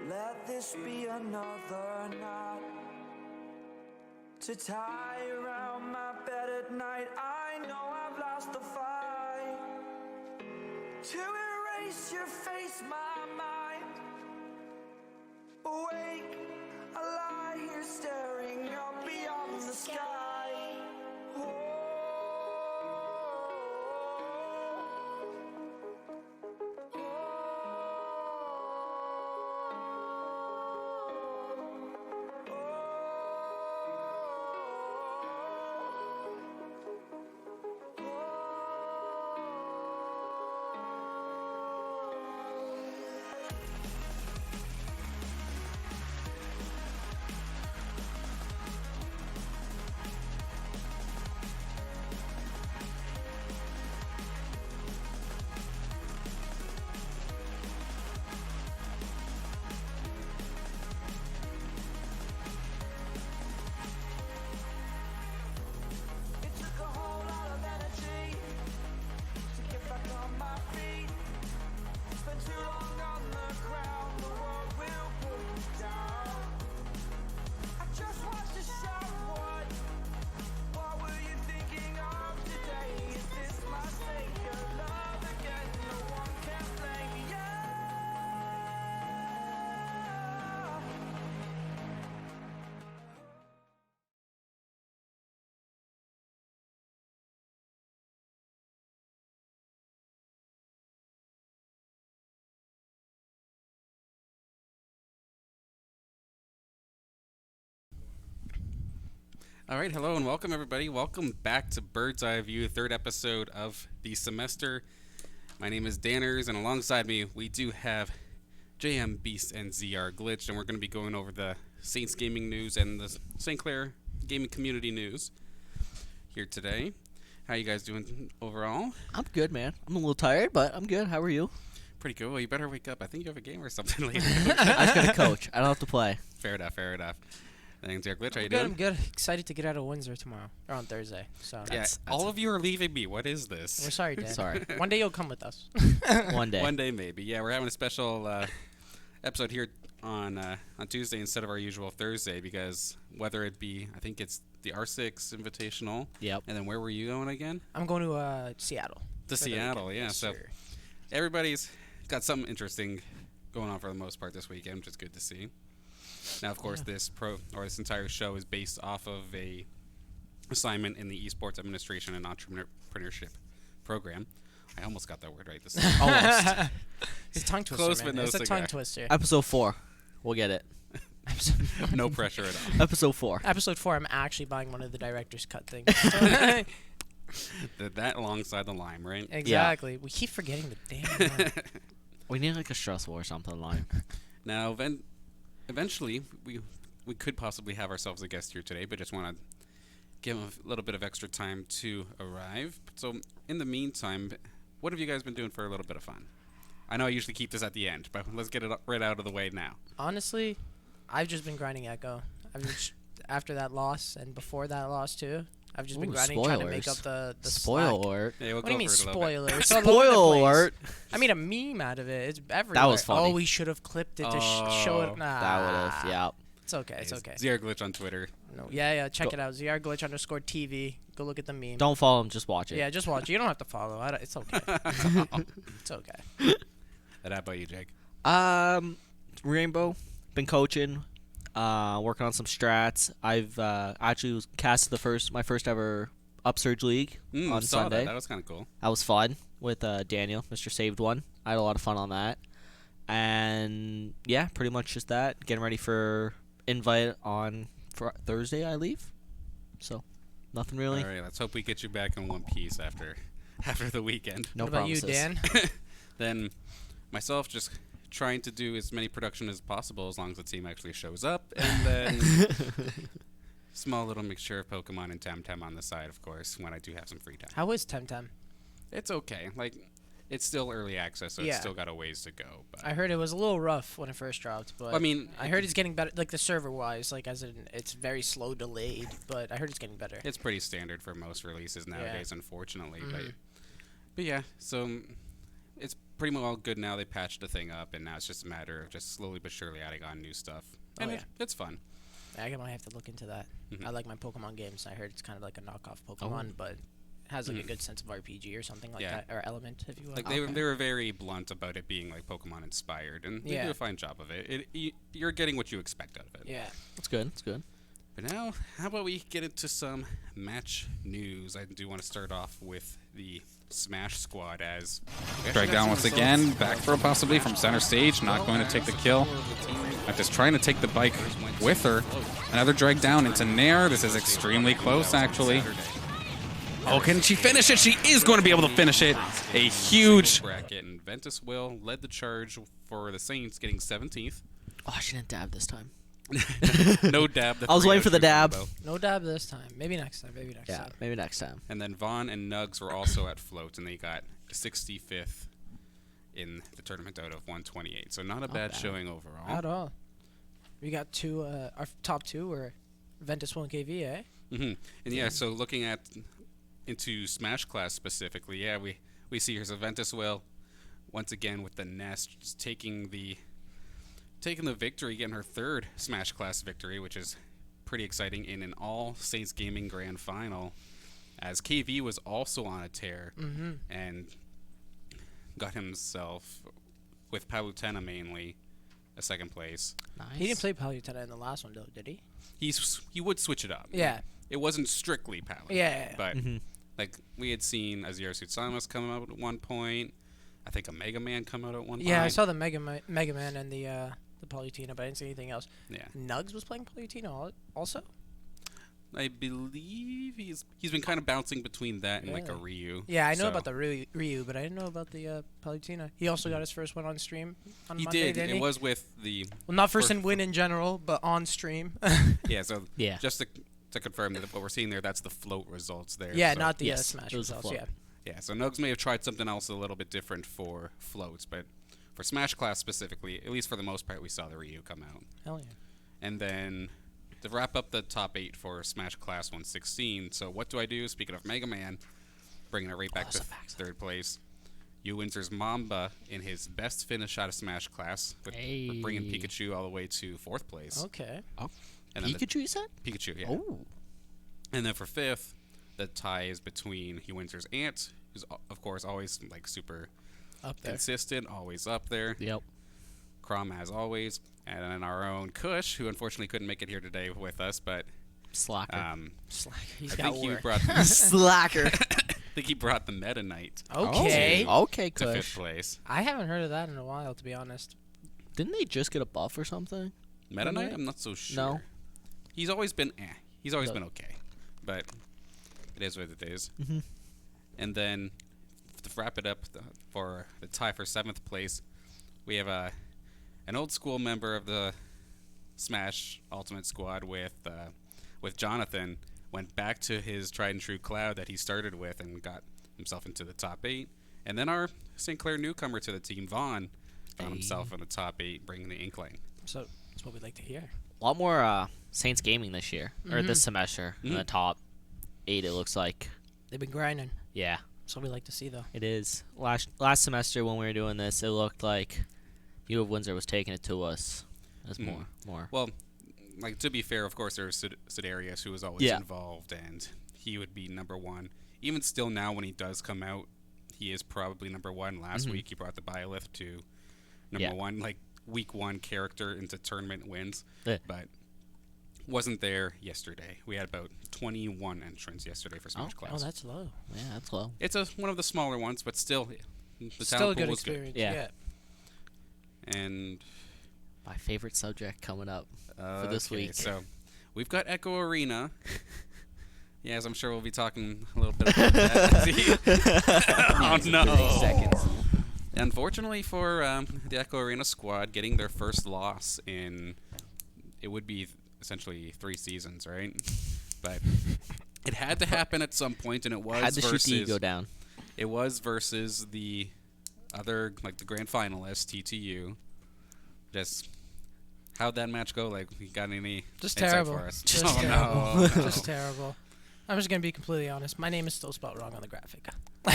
Let this be another knot to tie around my bed at night. I know I've lost the fight to erase your face, my mind. Awake, I lie here staring up beyond the sky. All right, hello and welcome everybody. Welcome back to Bird's Eye View, third episode of the semester. My name is Danners, and alongside me we do have JM Beast and ZR Glitch, and we're going to be going over the Saints gaming news and the St. Clair gaming community news here today. How you guys doing overall? I'm good, man. I'm a little tired, but I'm good. How are you? Pretty good. Well, you better wake up. I think you have a game or something later. I just got to coach. I don't have to play. Fair enough, fair enough. Thanks, ZR Glitch. How you good, doing? I'm good. Excited to get out of Windsor tomorrow, or on Thursday. So That's all of you are leaving me. What is this? We're sorry, Dan. Sorry. One day you'll come with us. One day. One day, maybe. Yeah, we're having a special episode here on Tuesday instead of our usual Thursday because whether it be, I think it's the R6 Invitational. Yep. And then where were you going again? I'm going to Seattle. To Seattle, yeah. Yes, so sir. everybody's got something interesting going on for the most part this weekend, which is good to see. Now, of course, this entire show is based off of a assignment in the Esports Administration and Entrepreneurship program. I almost got that word right this time. Almost. It's a tongue twister, Close, man. but no It's a cigar. tongue twister. Episode 4. We'll get it. No pressure at all. Episode 4. Episode 4, I'm actually buying one of the director's cut things. That alongside the lime, right? Exactly. We keep forgetting the damn line. We need like a stressful or something like. Now, eventually, we could possibly have ourselves a guest here today, but just want to give him a little bit of extra time to arrive. So, in the meantime, what have you guys been doing for a little bit of fun? I know I usually keep this at the end, but let's get it right out of the way now. Honestly, I've just been grinding Echo. After that loss and before that loss too, I've just been Ooh, grinding, trying to make up spoilers. the Spoil slack. alert. Yeah, we'll What do you go mean for it a little bit. spoiler? It's all over the Spoil place. alert. I made a meme out of it. It's everywhere. was funny. Oh, we should have clipped it to show it. Nah, That would have. Yeah. It's okay. It's okay. ZR Glitch on Twitter. No, yeah. Check it out. ZRGlitch_TV. Go look at the meme. Don't follow him. Just watch it. Yeah, just watch it. You don't have to follow. It's okay. It's okay. And how about you, Jake? Rainbow. Been coaching. Working on some strats. I've actually was casted my first ever Upsurge League on Saw Sunday. That was kind of cool. That was fun with Daniel, Mr. Saved One. I had a lot of fun on that. And yeah, pretty much just that. Getting ready for invite on Thursday, I leave. So, nothing really. All right, let's hope we get you back in one piece after the weekend. No what about promises. you, Dan? Then myself just trying to do as many production as possible as long as the team actually shows up, and then small little mixture of Pokemon and Temtem on the side, of course, when I do have some free time. How is Temtem? It's okay. Like, it's still early access, so Yeah. it's still got a ways to go. But I heard it was a little rough when it first dropped, but I mean, I heard it's getting better, like the server-wise, like as in it's very slow delayed, but I heard it's getting better. it's pretty standard for most releases nowadays, unfortunately. Mhm. But yeah, so it's pretty much all good now. They patched the thing up, and now it's just a matter of just slowly but surely adding on new stuff. And yeah. it's fun. I might have to look into that. Mhm. I like my Pokemon games. I heard it's kind of like a knockoff Pokemon, but it has like a good sense of RPG or something like Yeah. that, or element, if you will. Like they were very blunt about it being like Pokemon inspired, and they Yeah. do a fine job of it. You're getting what you expect out of it. Yeah. It's good. It's good. But now, how about we get into some match news? I do want to start off with the Smash Squad as Drag down once again, back throw possibly from center stage, not going to take the kill. Just trying to take the bike with her. Another drag down into Nair. This is extremely close, actually. Oh, can she finish it? She is going to be able to finish it. A huge... bracket, and Ventus Will led the charge for the Saints, getting 17th. Oh, she didn't dab this time. No dab. I was waiting for the dab. combo. No dab this time. Maybe next time. Maybe next Yeah, time. maybe next time. And then Vaughn and Nugs were also at float, and they got 65th in the tournament out of 128. So not a bad bad. showing overall. At all. We got two. Our top two were Ventus 1 KV, eh? And yeah, so looking at into Smash Class specifically, yeah, we see here's a Ventus Will once again with the Nest just taking the victory, getting her third Smash Class victory, which is pretty exciting in an all Saints Gaming Grand Final, as KV was also on a tear and got himself with Palutena mainly a second place. Nice. He didn't play Palutena in the last one, though, did he? He would switch it up. Yeah. It wasn't strictly Palu. Yeah. But like we had seen Azir Sutsamas come out at one point. I think a Mega Man come out at one point. Yeah, I saw the Mega Man and the Palutena, but I didn't see anything else. Yeah. Nugs was playing Palutena also? I believe he's been kind of bouncing between that and like a Ryu. Yeah, I know So- about the Ryu, but I didn't know about the Palutena. He also got his first one on stream on He Monday, did. didn't It he? was with the Well, not first for- in win in general, but on stream. yeah. So Yeah. just to confirm that what we're seeing there, that's the float results there. yeah, so, not the Yes, Smash it was a results. float. Yeah. Yeah, so Nugs may have tried something else a little bit different for floats, but for Smash Class specifically, at least for the most part, we saw the Ryu come out. Hell yeah. And then to wrap up the top 8 for Smash Class 116, so what do I do? Speaking of Mega Man, bringing it right back to third place. Windsor's Mamba in his best finish out of Smash Class, with bringing Hey. Pikachu all the way to 4th place. Okay. And then the- Pikachu, you said? Pikachu, yeah. Oh. And then for 5th, the tie is between Windsor's Ant, who's of course always like super Up there. consistent, always up there. Yep. Crom as always, and then our own Kush, who unfortunately couldn't make it here today with us, but Slacker. Slack. He's I got think he work. brought Slacker. I think he brought the Meta Knight Okay. Okay, to 5th Kush. place. I haven't heard of that in a while, to be honest. Didn't they just get a buff or something? Meta Knight? Knight? I'm not so sure. No. He's always been He's always No. been okay, but it is what it is. Mhm. And then to wrap it up for the tie for 7th place, we have an old school member of the Smash Ultimate Squad with Jonathan. Went back to his tried and true Cloud that he started with and got himself into the top 8. And then our St. Clair newcomer to the team, Vaughn, found himself in the top 8, bringing the Inkling. So that's what we'd like to hear. A lot more Saints gaming this year, or this semester in the top. 8. It looks like. They've been grinding. Yeah, That's what we like to see, though. it is. Last semester when we were doing this, it looked like U of Windsor was taking it to us. As more. Well, like, to be fair, of course, there's Sidarius, who was always Yeah. involved, and he would be number one. Even still now, when he does come out, he is probably number one. Last week, he brought the Biolith to number one, like, week 1 character into tournament wins. Yeah. But wasn't there yesterday. We had about 21 entrants yesterday for Smash Class. Oh, that's low. Yeah, that's low. It's one of the smaller ones, but still, the Still a talent good pool was good. experience. Yeah. And My favorite subject coming up for this okay, week. So we've got Echo Arena. Yes, I'm sure we'll be talking a little bit about that. Oh no! Seconds. Unfortunately for the Echo Arena squad, getting their first loss in it would be essentially 3 seasons, right? But it had to happen at some point, and it was Had to shoot versus the ego down. it was versus the other, like, the grand finalist, TTU. Just how'd that match go? Like, you got any Just insight terrible. for us? Just Oh, terrible. no. Just terrible. I'm just going to be completely honest. My name is still spelled wrong on the graphic.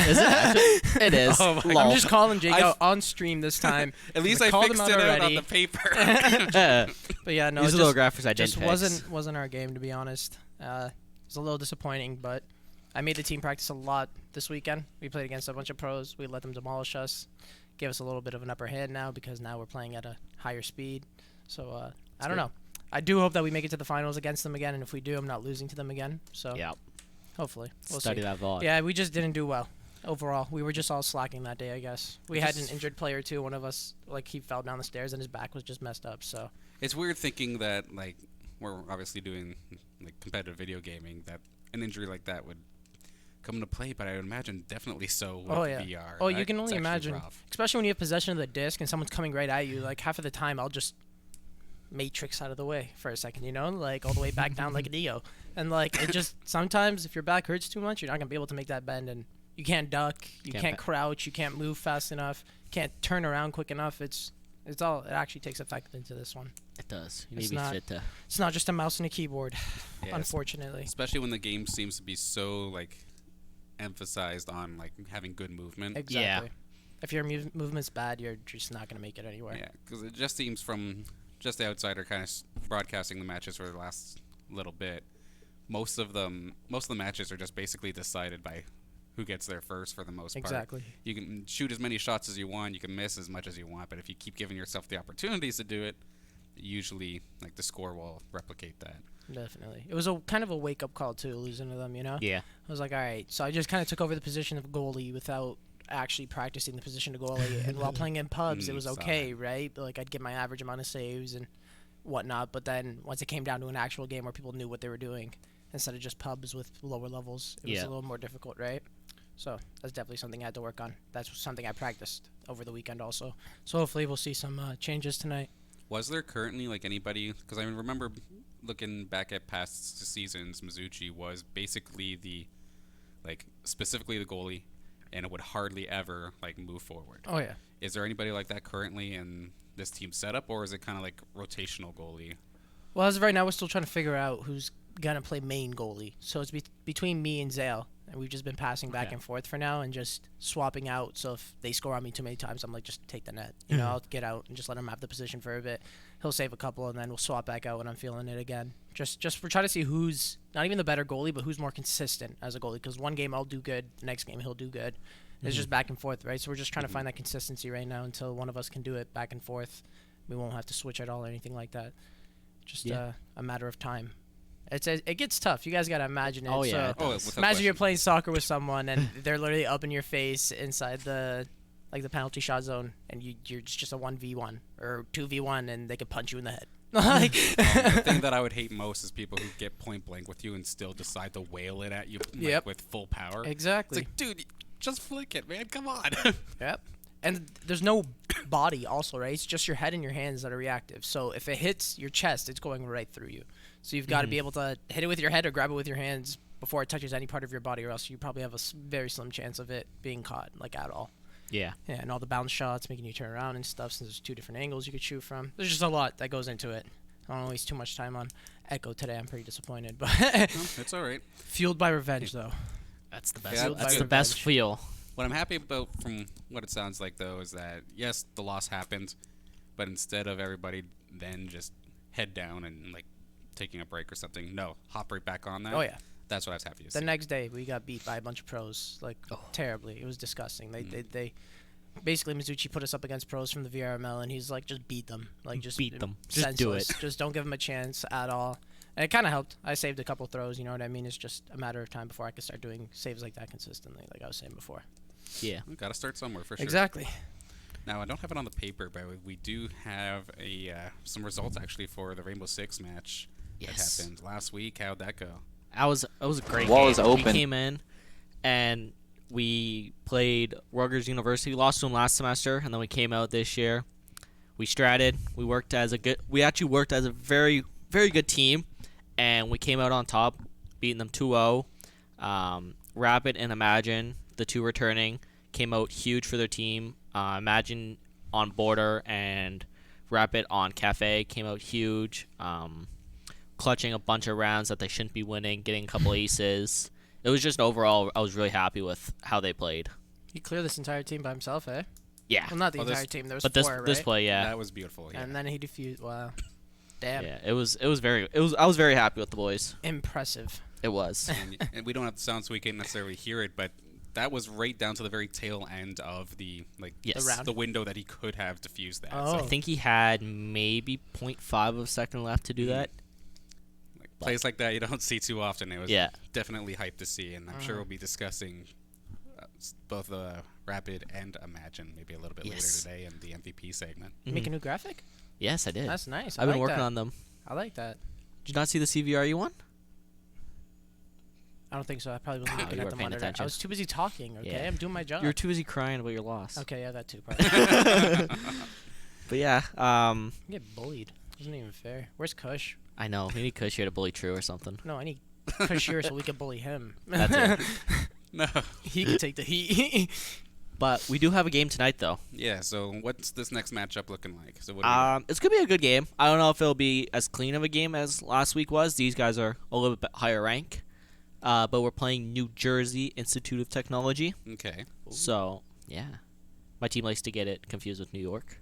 Is it? Actually? It is. Oh my Lol. I'm just calling Jake I've- out on stream this time. At least I I called fixed him it out out on already. the paper. But yeah, no, These it are little just, graphics I didn't just fix. wasn't our game, to be honest. It's a little disappointing, but I made the team practice a lot this weekend. We played against a bunch of pros. We let them demolish us. Gave us a little bit of an upper hand now because now we're playing at a higher speed. So I don't know. I do hope that we make it to the finals against them again, and if we do, I'm not losing to them again. So Yeah. hopefully. We'll Study see. that VOD. Yeah, we just didn't do well overall. We were just all slacking that day, I guess. We had an injured player too. One of us, like, he fell down the stairs and his back was just messed up. So It's weird thinking that, like, we're obviously doing, like, competitive video gaming, that an injury like that would come into play, but I would imagine definitely so with VR. Oh, you That- can it's only actually imagine, rough. especially when you have possession of the disc and someone's coming right at you. Like, half of the time, I'll just matrix out of the way for a second, you know, like all the way back down like a Neo. And like it just sometimes if your back hurts too much, you're not gonna be able to make that bend, and you can't duck, you Can't can't ba- crouch, you can't move fast enough, can't turn around quick enough. It actually takes effect into this one. It does. You need It's to be not- fit to. It's not just a mouse and a keyboard, Yeah, unfortunately. especially when the game seems to be so, like, emphasized on, like, having good movement. Exactly. If your movement's bad, you're just not gonna make it anywhere. Yeah, because it just seems from just the outsider kind of broadcasting the matches for the last little bit, most of the matches are just basically decided by who gets there first for the most part. Exactly. You can shoot as many shots as you want, you can miss as much as you want, but if you keep giving yourself the opportunities to do it, usually, like, the score will replicate that. Definitely. It was a kind of a wake up call too, losing to them, you know? Yeah. I was like, all right. So I just kind of took over the position of goalie without actually practicing the position of goalie. And while playing in pubs, it was saw okay, right? But, like, I'd get my average amount of saves and whatnot. But then once it came down to an actual game where people knew what they were doing, instead of just pubs with lower levels, it was Yeah. a little more difficult, right? So that's definitely something I had to work on. That's something I practiced over the weekend also. So hopefully we'll see some changes tonight. Was there currently, like, anybody, because I remember looking back at past seasons, Mizuchi was basically specifically the goalie, and it would hardly ever, like, move forward. Oh, yeah. Is there anybody like that currently in this team setup, or is it kind of like rotational goalie? Well, as of right now, we're still trying to figure out who's going to play main goalie. So it's between me and Zale. And we've just been passing back Okay. and forth for now and just swapping out. So if they score on me too many times, I'm like, just take the net. You know, I'll get out and just let him have the position for a bit. He'll save a couple, and then we'll swap back out when I'm feeling it again. Just we're trying to see who's not even the better goalie, but who's more consistent as a goalie. Because one game I'll do good, the next game he'll do good. It's just back and forth, right? So we're just trying to find that consistency right now until one of us can do it back and forth. We won't have to switch at all or anything like that. Just Yeah. a matter of time. It gets tough. You guys gotta imagine it. Oh, yeah, So it Oh, does. without imagine you're question. playing soccer with someone and they're literally up in your face inside the penalty shot zone, and you're just a 1v1 or 2v1, and they could punch you in the head. Like, The thing that I would hate most is people who get point blank with you and still decide to whale it at you, like, Yep. with full power. It's exactly. like, dude, just flick it, man. Come on. Yep. And there's no body also, right? It's just your head and your hands that are reactive. So if it hits your chest, it's going right through you. So you've got to be able to hit it with your head or grab it with your hands before it touches any part of your body, or else you probably have a very slim chance of it being caught, like, at all. Yeah. Yeah, and all the bounce shots, making you turn around and stuff, since there's two different angles you could shoot from. There's just a lot that goes into it. I don't waste too much time on Echo today. I'm pretty disappointed, but It's all right. fueled by revenge though. That's the best. Yeah, that's that's the good. best feel. What I'm happy about from what it sounds like, though, is that, yes, the loss happened, but instead of everybody then just head down and, like, taking a break or something, no, hop right back on that. Oh yeah. That's what I was happy to The see. next day we got beat by a bunch of pros, like terribly. It was disgusting. They basically Mizuchi put us up against pros from the VRML, and he's like, just beat them, like just Beat them. Just do senseless. it. Just don't give them a chance at all. And it kind of helped. I saved a couple throws. You know what I mean? It's just a matter of time before I could start doing saves like that consistently, like I was saying before. Yeah. We gotta start somewhere for sure. Exactly. Now, I don't have it on the paper, but we do have some results actually for the Rainbow Six match Yes. that happened last week. How'd that go? It was a great Wall game. is open. We came in and we played Rutgers University. We lost to them last semester, and then we came out this year. We stratted. We actually worked as a very, very good team, and we came out on top, beating them 2-0. Rapid and Imagine, the two returning, came out huge for their team. Imagine on Border and Rapid on Cafe came out huge. Clutching a bunch of rounds that they shouldn't be winning, getting a couple aces. It was just overall, I was really happy with how they played. He cleared this entire team by himself, eh? Yeah, Well, not the Oh, this- entire team. There was but this four, this right? play, yeah, That was beautiful. Yeah. And then he defused. Wow. Damn. yeah, I was very happy with the boys. Impressive. It was. And we don't have the sound, so we can't necessarily hear it, but that was right down to the very tail end of the Yes. The round. the window that he could have diffused that. Oh. I think he had maybe 0.5 of a second left to do that. Like, plays like that you don't see too often. It was Yeah. definitely hyped to see, and I'm sure we'll be discussing both Rapid and Imagine maybe a little bit Yes. later today in the MVP segment. Make a new graphic? Yes, I did. That's nice. I've been like working that. on them. I like that. Did you not see the CVRU one? I don't think so. I probably wasn't looking you at weren't the paying monitor. attention. I was too busy talking, okay? Yeah. I'm doing my job. You were too busy crying about your loss. Okay, yeah, that too. Probably. But yeah, I get bullied. Isn't even fair. Where's Kush? I know. We need Kush here to bully True or something. No, I need Kush here so we can bully him. That's it. No. He can take the heat. But we do have a game tonight, though. Yeah. So what's this next matchup looking like? So what? Do we got? It's gonna be a good game. I don't know if it'll be as clean of a game as last week was. These guys are a little bit higher rank, but we're playing New Jersey Institute of Technology. Okay. So yeah, my team likes to get it confused with New York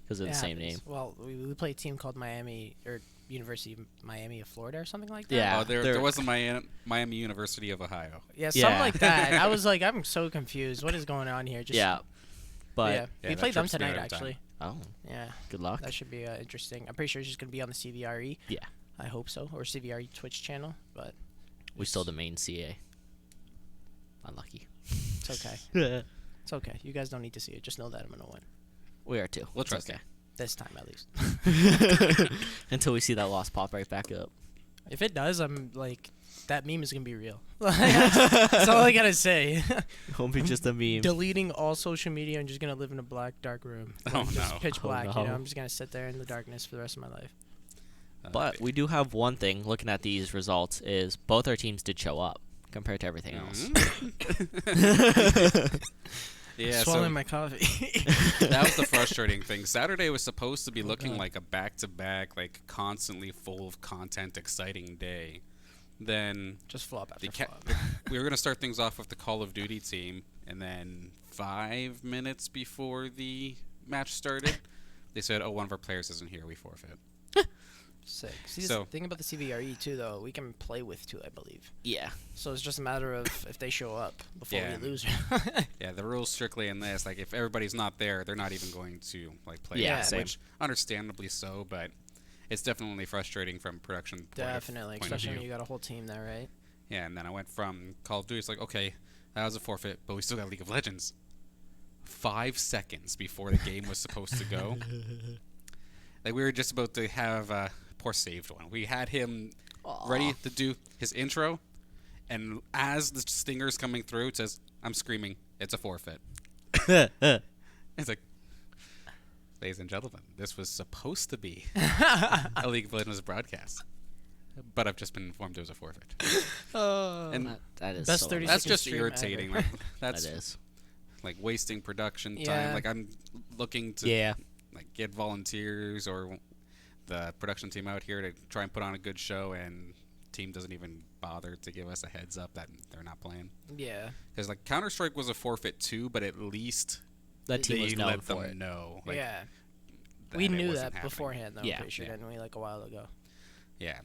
because of the It same happens. name. Well, we play a team called Miami or University of Miami of Florida or something like that. Yeah. Oh, there they're- was a Miami University of Ohio. Yeah, Yeah. something like that. I was like, I'm so confused. What is going on here? Just Yeah, but yeah. Yeah, We that played them trips me tonight, out every time. actually. oh, Yeah, good luck. that should be interesting. I'm pretty sure it's just gonna be on the CVRE. Yeah. I hope so, or CVRE Twitch channel. But We still the main CA. Unlucky. it's okay. It's okay. You guys don't need to see it. Just know that I'm gonna win We are too. We'll It's trust okay. this time at least. Until we see that loss pop right back up. If it does, I'm like, that meme is gonna be real. That's all I gotta say. Won't be just a meme. Deleting all social media and just gonna live in a black, dark room. Oh, Just no. pitch Oh, black. You no. know, I'm just gonna sit there in the darkness for the rest of my life. But we do have one thing looking at these results is both our teams did show up compared to everything else. Yeah. Swallowing So my coffee. that was the frustrating thing. Saturday was supposed to be looking like a back-to-back, like constantly full of content, exciting day. Then Just flop after the flop. we were gonna start things off with the Call of Duty team, and then 5 minutes before the match started, they said, "Oh, one of our players isn't here. We forfeit." Sick. See, So- the thing about the CVRE too, though, we can play with two, I believe. Yeah. So it's just a matter of if they show up before Yeah. we lose. Yeah, the rules strictly in this, like if everybody's not there, they're not even going to like play. Yeah, it, same. which understandably so, but it's definitely frustrating from production. Definitely, point of especially when view. you got a whole team there, right? Yeah, and then I went from Call of Duty. It's like, okay, that was a forfeit, but we still got League of Legends. 5 seconds before the game was supposed to go, like we were just about to have poor saved one. We had him ready to do his intro, and as the stinger's coming through, it says, "I'm screaming, it's a forfeit." It's like, ladies and gentlemen, this was supposed to be a League of Legends broadcast, but I've just been informed it was a forfeit. And That is Best so 30 that's second just stream irritating. ever. Like, that's that is. like wasting production time. Yeah. Like I'm looking to Yeah. like get volunteers or the production team out here to try and put on a good show, and team doesn't even bother to give us a heads up that they're not playing. Yeah. Because like Counter-Strike was a forfeit too, but at least That team they was known let for them it. know. Like, Yeah. that We it knew wasn't that happening. beforehand, though. Yeah. I'm pretty sure, Yeah. didn't we, like a while ago? Yeah.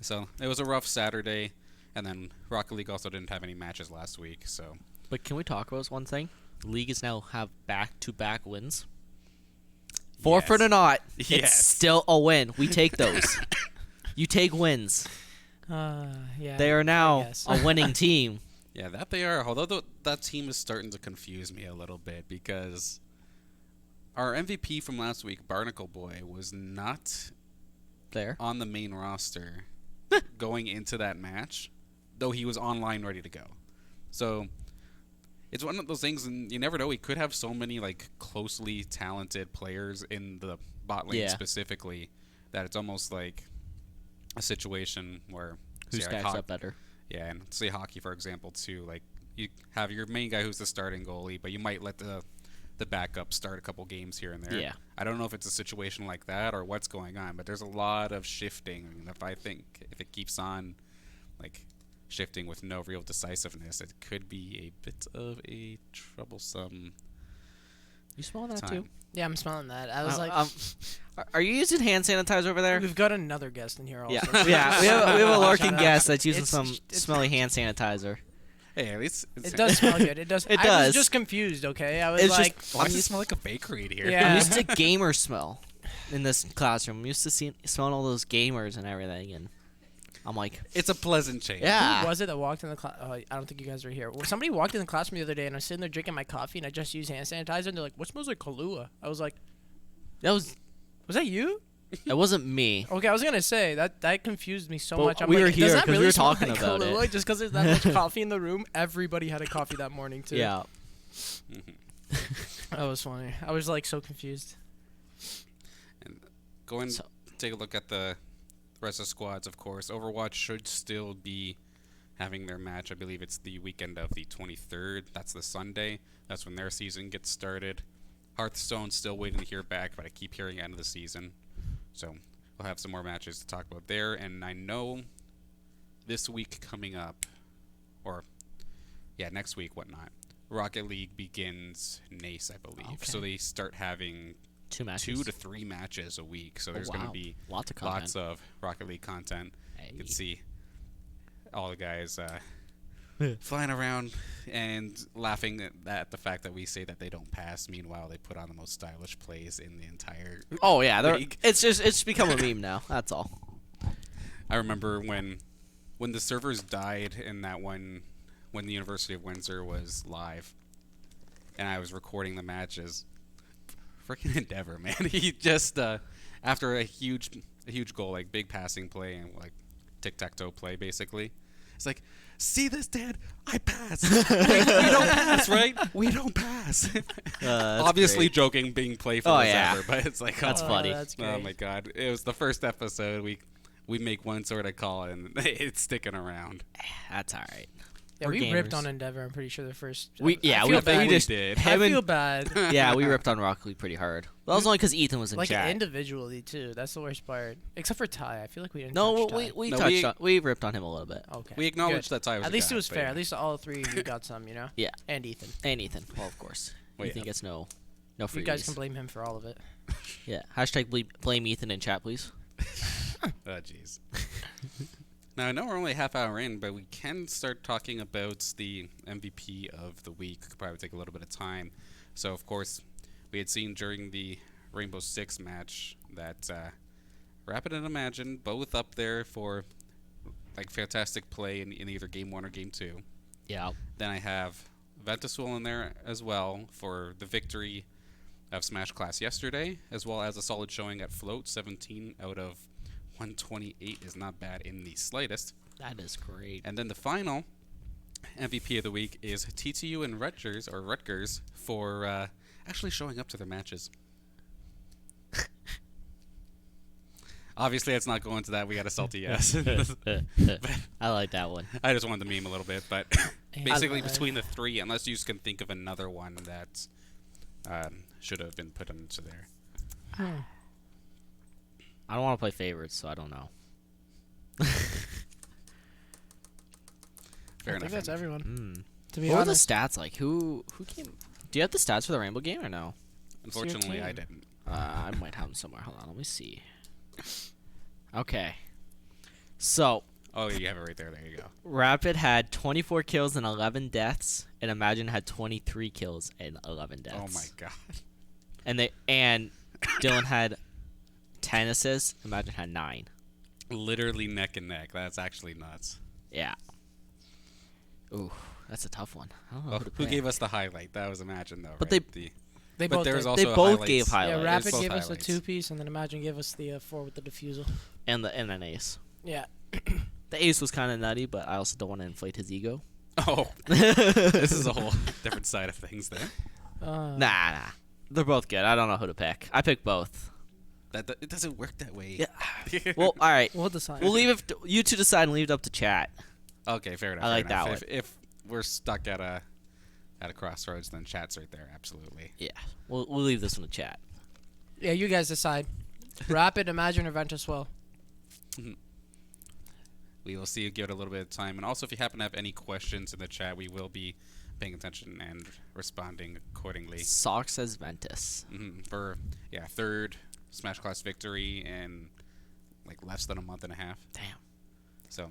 So it was a rough Saturday, and then Rocket League also didn't have any matches last week. So But can we talk about one thing? The league is now have back-to-back wins. Forfeit Yes. or not, Yes. it's still a win. We take those. You take wins. Yeah. They are I now guess. a winning team. yeah, that they are. Although that team is starting to confuse me a little bit because our MVP from last week, Barnacle Boy, was not There. on the main roster going into that match, though he was online ready to go. So it's one of those things, and you never know. He could have so many like closely talented players in the bot lane Yeah. specifically that it's almost like a situation where Who say, like, stacks up better? yeah, and say hockey for example too. Like you have your main guy who's the starting goalie, but you might let the backup start a couple games here and there. Yeah. I don't know if it's a situation like that or what's going on, but there's a lot of shifting. I mean, if it keeps on like shifting with no real decisiveness, it could be a bit of a troublesome You smell that time. too? Yeah, I'm smelling that. I was like, Are you using hand sanitizer over there? we've got another guest in here also. Yeah, yeah. We have a lurking Shout out. guest that's using It's- some it's- smelly hand sanitizer. Hey, at least It does smell good. It does. It I does. was just confused, okay? I was It's like, just- Why does it smell like a bakery in here? Yeah. I'm used to gamer smell in this classroom. I'm used to smelling all those gamers and everything, and I'm like, It's a pleasant change. yeah. who was it that walked in the class? I don't think you guys were here. Well, somebody walked in the classroom the other day, and I was sitting there drinking my coffee, and I just used hand sanitizer, and they're like, "What smells like Kahlua?" I was like, That was. "Was that you?" It wasn't me. Okay, I was gonna say that confused me so Well, much. I'm we like, were does here that 'cause we really were smell talking like about Kahlua? it. Just because there's that much coffee in the room, everybody had a coffee that morning too. Yeah. That was funny. I was like so confused. And go and So- take a look at the rest of the squads, of course. Overwatch should still be having their match. I believe it's the weekend of the 23rd. That's the Sunday. That's when their season gets started. Hearthstone's still waiting to hear back, but I keep hearing end of the season. So we'll have some more matches to talk about there. And I know this week coming up, or next week, whatnot, Rocket League begins NACE, I believe. So Okay. they start having 2 matches. 2 to 3 matches a week. So there's going wow. to be Lots of content. lots of Rocket League content. You can Hey. see all the guys flying around and laughing at the fact that we say that they don't pass. Meanwhile, they put on the most stylish plays in the entire Oh yeah, league. it's become a meme now. That's all. I remember when the servers died in that one when the University of Windsor was live, and I was recording the matches. Freaking Endeavor, man! He just after a huge goal, like big passing play and like tic-tac-toe play, basically. It's like, see this, Dad? I pass. we don't pass, right? We don't pass. That's Obviously, great. joking, being playful Oh, as yeah. ever, but it's like, That's oh, funny. That's Oh great. my God! It was the first episode. We make one sort of call, and it's sticking around. That's all right. Yeah, We're we ripped gamers. on Endeavor. I'm pretty sure the first. We I yeah feel we bad. just did. I him and- feel bad. yeah we ripped on Rocket League pretty hard. That was only because Ethan was in Like chat. individually too. That's the worst part. Except for Ty, I feel like we didn't. No, touch Ty. we No, touched we- on we ripped on him a little bit. Okay. We acknowledged good. that Ty was At a least guy, it was but fair. yeah. At least all three of you got some, you know. Yeah. And Ethan. And Ethan, well of course. Well, Ethan yeah. gets no You freebies. guys can blame him for all of it. Yeah. Hashtag blame Ethan in chat, please. Oh, jeez. Now, I know we're only a half hour in, but we can start talking about the MVP of the week. Could probably take a little bit of time. So, of course, we had seen during the Rainbow Six match that Rapid and Imagine both up there for like fantastic play in either Game 1 or Game 2. Yeah. Then I have Ventuswil in there as well for the victory of Smash Class yesterday, as well as a solid showing at Float. 17 out of 128 is not bad in the slightest. That is great. And then the final MVP of the week is TTU and Rutgers for actually showing up to their matches. Obviously, it's not going to that. We got a salty yes. I like that one. I just wanted to meme a little bit, but Yeah. basically between the three, unless you can think of another one that should have been put into there. I don't want to play favorites, so I don't know. Fair I enough. think that's everyone. To be What were the honest, stats like? Who came? Do you have the stats for the Rainbow game or no? Unfortunately, I team? didn't. I might have them somewhere. Hold on, let me see. Okay. So, Oh, you have it right there. There you go. Rapid had 24 kills and 11 deaths, and Imagine had 23 kills and 11 deaths. Oh my god. And Dylan had 10 assists. Imagine had 9. Literally neck and neck. That's actually nuts. Yeah. Ooh, that's a tough one. I don't know Well, who to who pick. gave us the highlight? That was Imagine, though. But right? they but both there was did. also They both highlights. gave Yeah, highlights. Rapid both gave us highlights. the 2-piece, and then Imagine gave us the 4 with the diffusal. and an ace. Yeah. The ace was kind of nutty, but I also don't want to inflate his ego. Oh, this is a whole different side of things there. Nah. They're both good. I don't know who to pick. I picked both. That it doesn't work that way. Yeah. Well, all right. We'll decide. We'll leave it. You two decide and leave it up to chat. Okay, fair enough. I like fair enough. that one. If we're stuck at a crossroads, then chat's right there. Absolutely. Yeah. We'll leave this one to chat. Yeah, you guys decide. Rapid, Imagine, or Ventus Well. We will see you. Give it a little bit of time, and also if you happen to have any questions in the chat, we will be paying attention and responding accordingly. Sock says Ventus. For third Smash Class victory in like less than a month and a half. Damn. So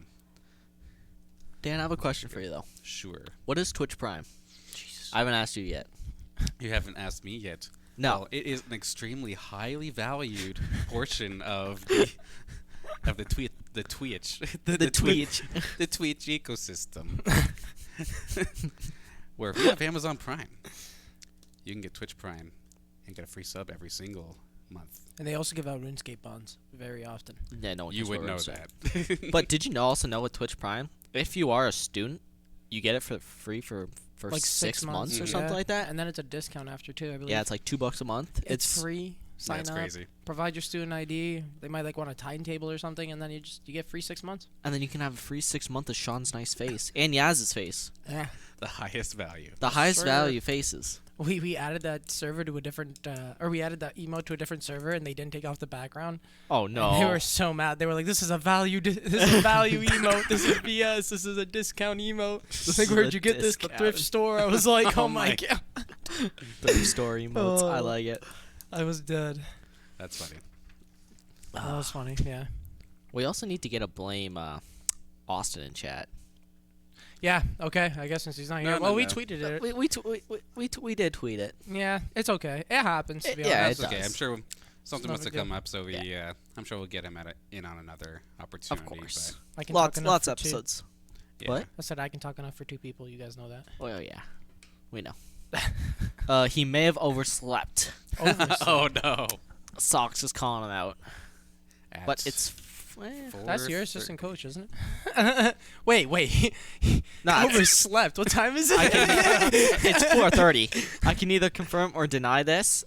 Dan, I have a question for you though. sure. What is Twitch Prime? I haven't asked you yet. You haven't asked me yet. No. Well, it is an extremely highly valued portion of the Twitch The Twitch the Twitch ecosystem. Where if you have Amazon Prime, you can get Twitch Prime and get a free sub every single month. And they also give out RuneScape bonds very often. Yeah, no one You knows would what know it is. that. But did you also know with Twitch Prime, if you are a student, you get it for free for Like 6 months or yeah. something like that? And then it's a discount after too, I believe. Yeah, it's like $2 a month. It's free. Sign That's up. crazy. Provide your student ID. They might like want a timetable or something, and then you get free 6 months. And then you can have a free 6 month of Sean's nice face and Yaz's face. Yeah. The highest value. The highest Sure. value faces. We added that server to a different, or we added that emote to a different server, and they didn't take off the background. Oh no. And they were so mad. They were like, "This is a value. This is a value emote. This is BS. This is a discount emote." Like, is where'd a you get this? The discount. thrift store. I was like, "Oh, Oh my my god!" Thrift store emotes. I Oh. like it. I was dead. That's funny. That was funny. Yeah. We also need to get a blame Austin in chat. Yeah. Okay. I guess since he's not here. No, Well, no, we no. tweeted it. We did tweet it. Yeah. It's okay. It happens. To be Yeah, honest. it That's okay. does. I'm sure something not must a have big come deal. up, so I'm sure we'll get him in on another opportunity. Of course. I can Lots talk enough for two. episodes. But, yeah. What? I said I can talk enough for 2 people. You guys know that. Oh yeah. We know. He may have overslept. Oh no. Socks is calling him out. But At it's That's your 4:30. assistant coach, isn't it? wait. Nah, Overslept. What time is it? it's 4:30. I can either confirm or deny this.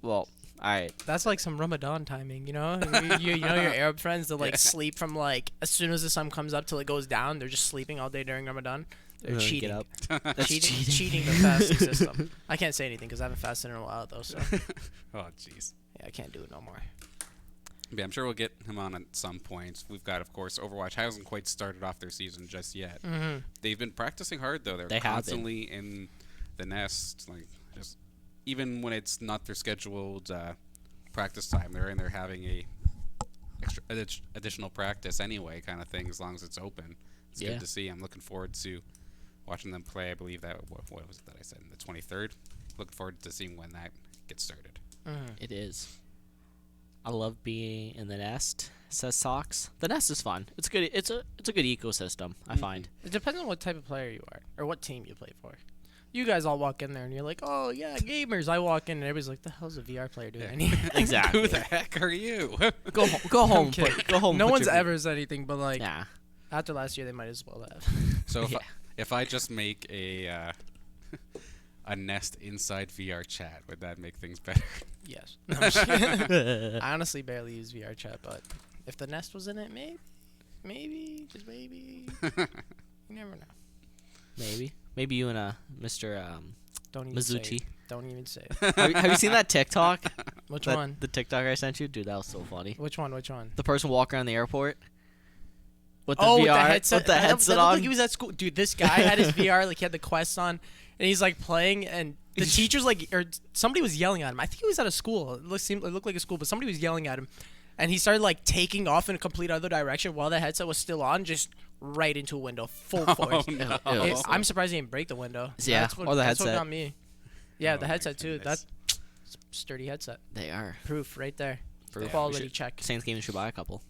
Well, all right. That's like some Ramadan timing, you know? You know your Arab friends that like sleep from like as soon as the sun comes up till it goes down. They're just sleeping all day during Ramadan. They're Get cheating. up. That's Cheating the fasting system. I can't say anything because I haven't fasted in a while though. So Oh jeez. yeah, I can't do it no more. Yeah, I'm sure we'll get him on at some point. We've got, of course, Overwatch hasn't quite started off their season just yet. Mm-hmm. They've been practicing hard though. They're They have been. constantly in the nest, like just even when it's not their scheduled practice time, they're in there having a additional practice anyway, kind of thing. As long as it's open, it's Yeah. good to see. I'm looking forward to watching them play. I believe that what was it that I said, the 23rd. Looking forward to seeing when that gets started. Mm-hmm. It is. I love being in the nest. Says Socks. The nest is fun. It's good. It's a good ecosystem. I find. It depends on what type of player you are or what team you play for. You guys all walk in there and you're like, "Oh yeah, gamers." I walk in and everybody's like, "The hell's a VR player doing?" Yeah. Exactly. Who the heck are you? Go home. Go home. kidding. Go home. No put one's your- ever said anything, but like Nah. after last year, they might as well have. So Yeah. if I just make a Nest inside VR chat, would that make things better? Yes. No, I'm just kidding. I honestly barely use VR chat, but if the Nest was in it, maybe, just maybe. You never know. Maybe you and Mr. Don't even say Mizuchi. it. Don't even say it. have you seen that TikTok Which one? The TikTok I sent you, dude, that was so funny. Which one? Which one? The person walking around the airport with the Oh, VR, with the headset. with the That headset looked on. like he was at school. Dude, this guy had his VR, like he had the Quest on, and he's like playing, and the teacher's like, or somebody was yelling at him. I think he was at a school. It looked like a school, but somebody was yelling at him, and he started like taking off in a complete other direction while the headset was still on, just right into a window, full force. no. I'm surprised he didn't break the window. Yeah, That's what, or the that's headset. what got me. Yeah, Oh the my headset too. goodness. That's sturdy headset. They are. Proof right there. Proof. Quality We should- check. Saints game should buy a couple.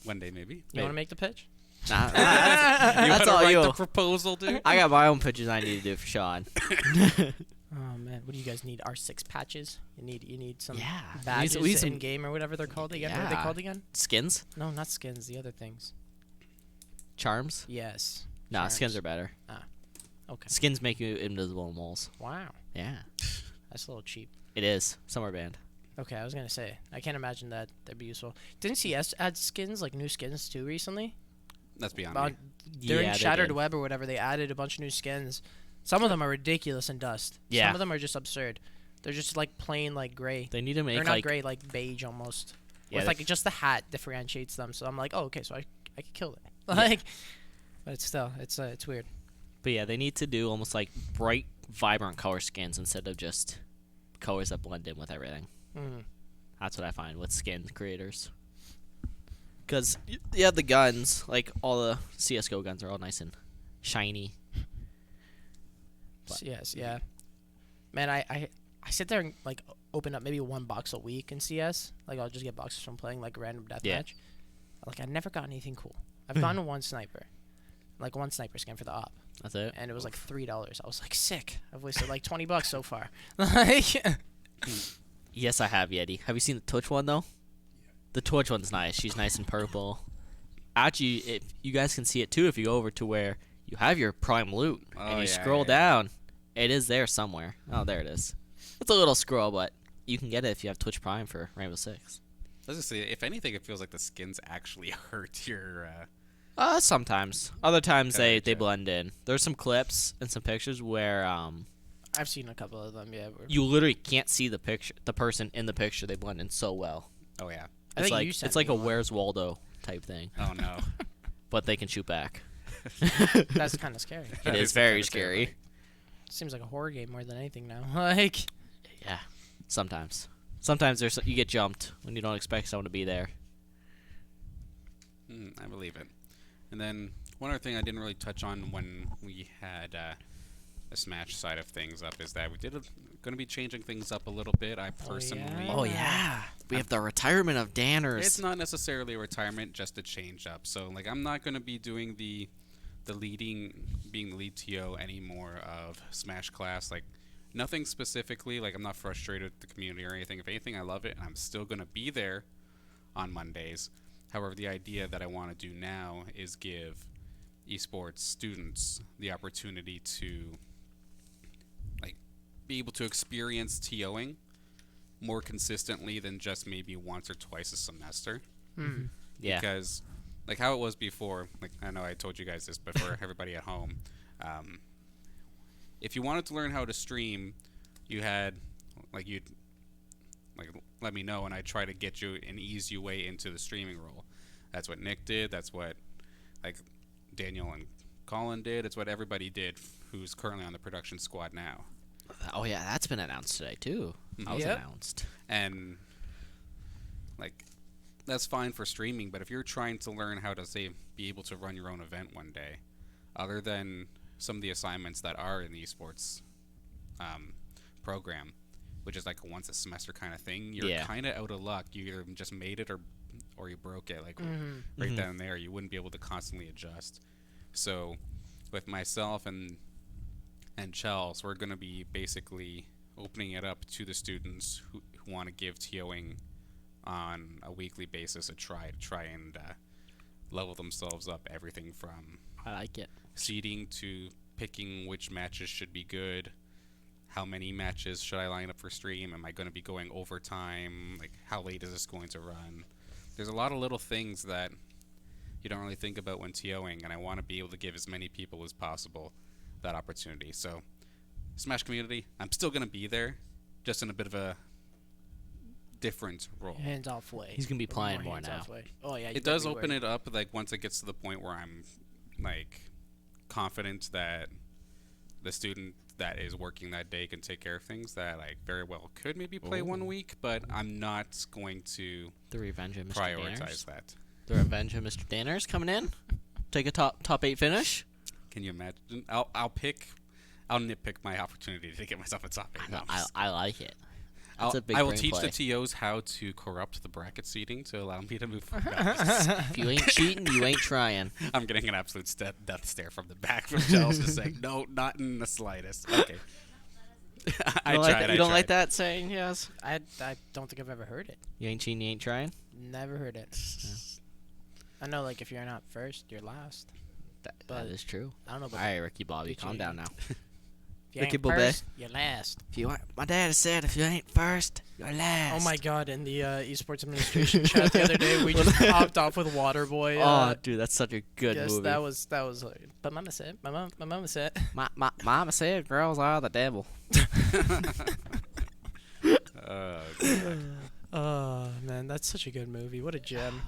One day, maybe. You want to make the pitch? Nah, You that's wanna all write you. the proposal, dude? I got my own pitches I need to do for Sean. Oh man, what do you guys need? R6 patches? You need some Yeah. badges We need some- in game or whatever they're called again. What are they Yeah. called again? Skins? No, not skins. The other things. Charms? Yes. Nah, Charms. skins are better. Okay. Skins make you invisible in malls. Wow, Yeah. that's a little cheap. It is. Summer band. Okay, I was gonna say I can't imagine that that'd be useful. Didn't CS add skins like new skins too recently? Let's be On, honest. during Yeah, they Shattered did. Web or whatever, they added a bunch of new skins. Some of them are ridiculous in dust. Yeah. Some of them are just absurd. They're just like plain like gray. They need to make They're not like gray, like beige almost. Yeah, With they- like just the hat differentiates them. So I'm like, oh, okay, so I could kill it. Like, but still, it's weird. But yeah, they need to do almost like bright, vibrant color skins instead of just colors that blend in with everything. Mm. That's what I find with skin creators. Because you have the guns, like all the CS:GO guns are all nice and shiny. But- Yes, yeah. Man, I sit there and like open up maybe one box a week in CS. Like I'll just get boxes from playing like random deathmatch. Yeah. Like I never got anything cool. I've gotten one sniper, like one sniper skin for the op, That's it. and it was like $3. I was like, sick. I've wasted like $20 so far. Like, Yes, I have, Yeti. Have you seen the Twitch one though? The Twitch one's nice. She's nice and purple. Actually, if you guys can see it too if you go over to where you have your prime loot Oh, and you yeah, scroll yeah. down. It is there somewhere. Oh, there it is. It's a little scroll, but you can get it if you have Twitch Prime for Rainbow Six. Let's just say, if anything, it feels like the skins actually hurt your. Sometimes. Other times they Gotcha. blend in. There's some clips and some pictures where I've seen a couple of them. Yeah, you literally can't see the person in the picture. They blend in so well. Oh yeah. I It's think like you sent it's like me a one. Where's Waldo type thing, Oh no. but they can shoot back. That's kind of scary. It That is is very kinda scary. terrifying. Seems like a horror game more than anything now. Like, Yeah, sometimes. Sometimes you get jumped when you don't expect someone to be there. I believe it. And then one other thing I didn't really touch on when we had the Smash side of things up is that we going to be changing things up a little bit. I personally. yeah? Oh yeah, we have the retirement of Danners. It's not necessarily a retirement, just a change up. So like I'm not going to be doing being the lead TO anymore of Smash Class. Like nothing specifically. Like I'm not frustrated with the community or anything. If anything, I love it, and I'm still going to be there on Mondays. However, the idea that I want to do now is give esports students the opportunity to like be able to experience TOing more consistently than just maybe once or twice a semester. Yeah. Because like how it was before, like I know I told you guys this, but for everybody at home, if you wanted to learn how to stream, you had like you'd like let me know and I'd try to get you and ease you way into the streaming role. That's what Nick did. That's what like Daniel and Colin did. It's what everybody did who's currently on the production squad now. Oh yeah, that's been announced today too. That was Yep. announced. And like that's fine for streaming, but if you're trying to learn how to say be able to run your own event one day, other than some of the assignments that are in the esports program, which is like a once a semester kind of thing, you're Yeah. kind of out of luck. You either just made it or you broke it, like right Mhm. down there. You wouldn't be able to constantly adjust. So with myself and Chels, we're going to be basically opening it up to the students who want to give TOing on a weekly basis a try and level themselves up, everything from I like it. seeding to picking which matches should be good, how many matches should I line up for stream, am I going to be going overtime, like how late is this going to run. There's a lot of little things that you don't really think about when TOing, and I want to be able to give as many people as possible that opportunity. So Smash community, I'm still going to be there, just in a bit of a different role. Hands-off way. He's gonna be It'll playing more hands-off now. way. Oh yeah. It does open it up, like once it gets to the point where I'm like confident that the student that is working that day can take care of things, that I very well could maybe play Ooh. 1 week, but I'm not going to The Revenge of Mr. prioritize Danners. that. The Revenge of Mr. Danners coming in. Take a top 8 finish. Can you imagine? I'll nitpick my opportunity to get myself a top 8. No, I'm just- I like it. That's a big I will brain teach play. the TOs how to corrupt the bracket seating to allow me to move forward. If you ain't cheating, you ain't trying. I'm getting an absolute death stare from the back from Charles, just saying, no, not in the slightest. Okay. I tried. You don't like that saying, yes? I don't think I've ever heard it. You ain't cheating, you ain't trying? Never heard it. I know, like, if you're not first, you're last. That But- is true. I don't know about All right, Ricky Bobby, you calm cheating. down now. if you Ricky ain't Bobby. first, you're last. If you my dad said if you ain't first, you're last. Oh my god, in the esports administration chat the other day, we just popped off with Waterboy. Oh, dude, that's such a good yes, movie. that was like, but mama said, my mama said. My mama said girls are the devil. God. Oh man, that's such a good movie. What a gem.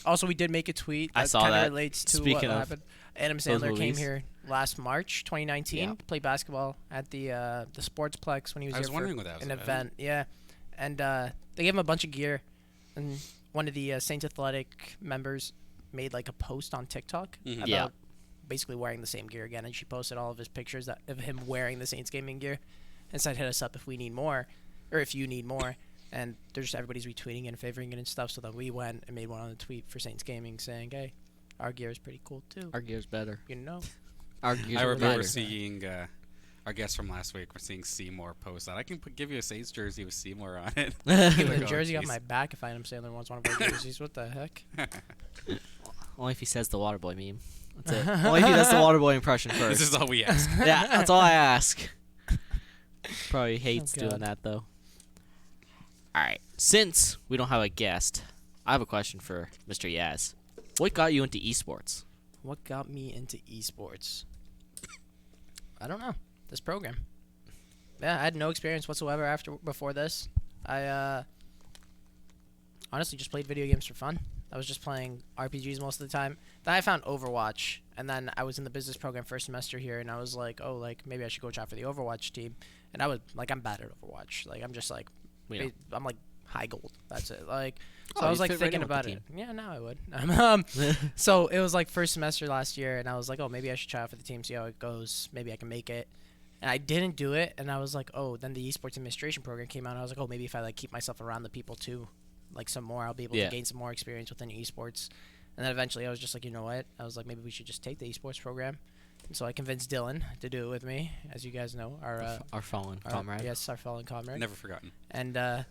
Also, we did make a tweet I that saw kind of that. relates to Speaking what of happened. Adam those Sandler came movies. here last March 2019, Yeah. played basketball at the Sportsplex when he was I was here wondering for what that was an about. event. Yeah, and they gave him a bunch of gear, and one of the Saints Athletic members made like a post on TikTok Mhm. about Yeah. basically wearing the same gear again, and she posted all of his pictures of him wearing the Saints gaming gear, and said, "Hit us up if we need more, or if you need more." And there's everybody's retweeting it and favoring it and stuff. So then we went and made one on the tweet for Saints Gaming saying, "Hey, our gear is pretty cool too." Our gear's better. You know, Our gear's I remember better. seeing our guest from last week. We're seeing Seymour post that. I can give you a Saints jersey with Seymour on it. give Like, the oh, jersey on jeez. my back if Adam Sandler wants one of our jerseys. What the heck? Only if he says the Waterboy meme. That's it. Only if he does the Waterboy impression This first. is all we ask. Yeah, that's all I ask. Probably hates Oh, God. doing that though. All right, since we don't have a guest, I have a question for Mr. Yaz. What got you into esports? What got me into esports? I don't know. This program. Yeah, I had no experience whatsoever before this. I honestly just played video games for fun. I was just playing RPGs most of the time. Then I found Overwatch, and then I was in the business program first semester here, and I was like, oh, like maybe I should go try for the Overwatch team. And I was like, I'm bad at Overwatch. Like I'm just like, We know. I'm like high gold. That's it. Like, so Oh, I was you'd like fit right thinking in with the about team. it. Yeah, now I would. So it was like first semester last year, and I was like, oh, maybe I should try out for the team, see how it goes. Maybe I can make it. And I didn't do it, and I was like, oh, then the esports administration program came out, and I was like, oh, maybe if I like keep myself around the people too, like some more, I'll be able Yeah. to gain some more experience within esports. And then eventually I was just like, you know what? I was like, maybe we should just take the esports program. And so I convinced Dylan to do it with me, as you guys know, Our fallen comrade. Yes, our fallen comrade. Never forgotten. And I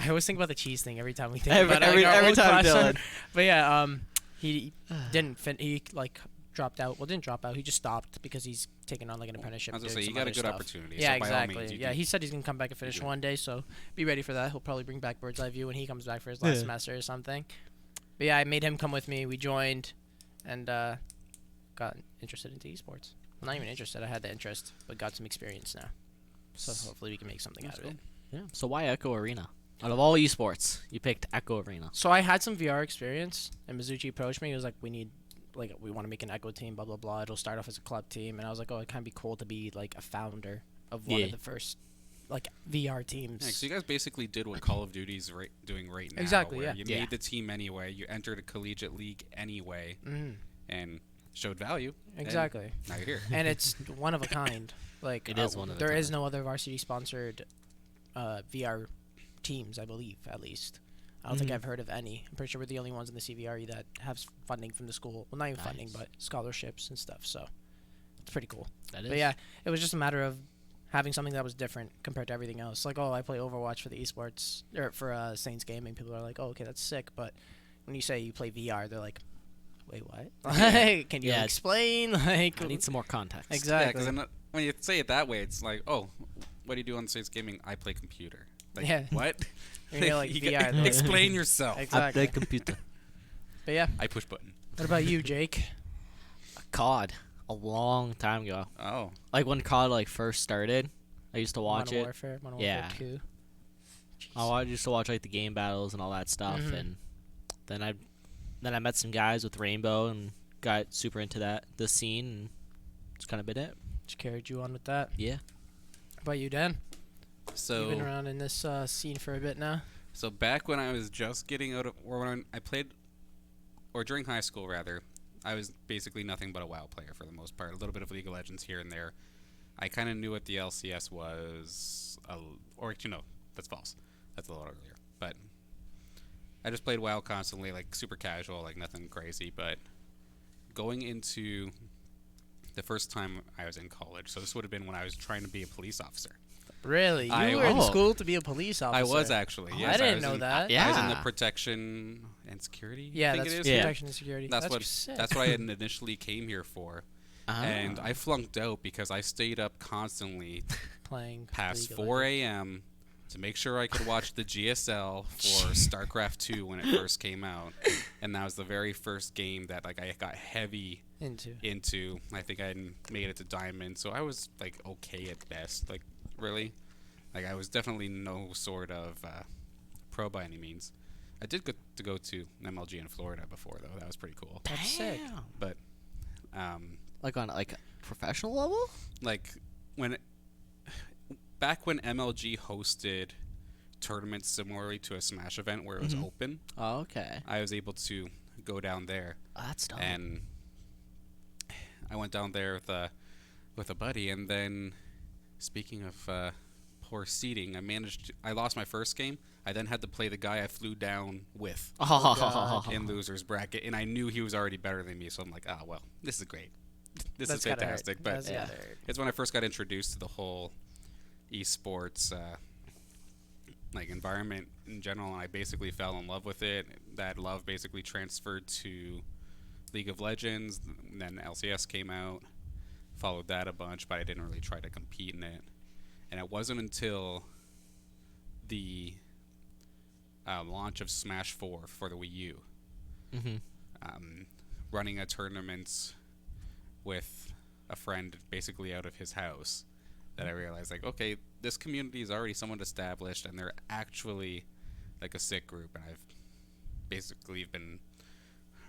always think about the cheese thing every time we think Every- about it. every- like, our every old time, classroom. Dylan. But yeah, he didn't he like dropped out. Well, didn't drop out. He just stopped because he's taking on like an apprenticeship. I was gonna doing say, you some got a other good stuff. opportunity. Yeah, so by all exactly. means, you Yeah, do- he said he's gonna come back and finish do it. one day, so be ready for that. He'll probably bring back Bird's Eye View when he comes back for his last Yeah. semester or something. But yeah, I made him come with me. We joined, and got interested into esports. Well, not even interested. I had the interest, but got some experience now. So hopefully we can make something out of it. Yeah. So why Echo Arena? Out of all esports, you picked Echo Arena. So I had some VR experience, and Mizuchi approached me. He was like, we want to make an Echo team, blah, blah, blah. It'll start off as a club team. And I was like, oh, it kind of be cool to be, like, a founder of one Yeah. of the first, like, VR teams. Yeah, so you guys basically did what Call of Duty's doing right now. Exactly, where yeah. You Yeah. made the team anyway. You entered a collegiate league anyway, Mhm. and showed value. and Exactly. now you're here. And it's one of a kind. Like, It is one of a there is kind. no other varsity-sponsored VR teams, I believe, at least. I don't think Mhm. I've heard of any. I'm pretty sure we're the only ones in the CVRE that have funding from the school. Well, not even funding, Nice. but scholarships and stuff. So it's pretty cool. That is. But yeah, it was just a matter of having something that was different compared to everything else. Like, oh, I play Overwatch for the esports or for Saints Gaming. People are like, oh, okay, that's sick. But when you say you play VR, they're like, wait, what? Like, can you Yeah. explain? Like, I need some more context. Yeah, exactly. because when you say it that way, it's like, oh, what do you do on Saints Gaming? I play computer. Like, Yeah. what? And you're like, You VR. got- they're like- explain yourself. I play Exactly. computer. But yeah, I push button. what about you, Jake? COD. A long time ago. Oh, Like when COD like first started, I used to watch Modern it. Warfare, Modern Yeah. Warfare 2. I used to watch like the game battles and all that stuff, and then I met some guys with Rainbow and got super into the scene, and it's kind of been it. Just carried you on with that. Yeah. How about you, Dan? So You've been around in this scene for a bit now. So back when I was just getting out of, or when I played, or during high school rather, I was basically nothing but a WoW player for the most part. A little bit of League of Legends here and there. I kind of knew what the LCS was, or actually no, that's false. That's a lot earlier. But I just played WoW constantly, like super casual, like nothing crazy. But going into the first time I was in college, so this would have been when I was trying to be a police officer. Really? I You were in was. school to be a police officer? I was actually. Oh, Yes, I didn't was know in- that. Yeah. I was in the protection and security. I Yeah, think that's it is. Yeah. protection and security. That's sick. what I had initially came here for, and I flunked out because I stayed up constantly Playing past League of 4 Legends. a.m. to make sure I could watch the GSL for StarCraft 2 when it first came out, and that was the very first game that like I got heavy into. I think I made it to Diamond, so I was like okay at best. Like really, like I was definitely no sort of pro by any means. I did get to go to MLG in Florida before though. That was pretty cool. That's sick. But Like on like a professional level? like back when MLG hosted tournaments similarly to a Smash event where it was open, Oh, okay. I was able to go down there, Oh, that's dope. and I went down there with a buddy. And then, speaking of poor seating, I lost my first game. I then had to play the guy I flew down with in losers bracket, and I knew he was already better than me. So I'm like, well, this is great. This That's is gotta hurt. fantastic. But That's gotta hurt. it's when I first got introduced to the whole esports like environment in general, and I basically fell in love with it. That love basically transferred to League of Legends, and then LCS came out, followed that a bunch, but I didn't really try to compete in it. And it wasn't until the launch of Smash 4 for the Wii U, running a tournament with a friend basically out of his house, that I realized, like, okay, this community is already somewhat established, and they're actually like a sick group. And I've basically been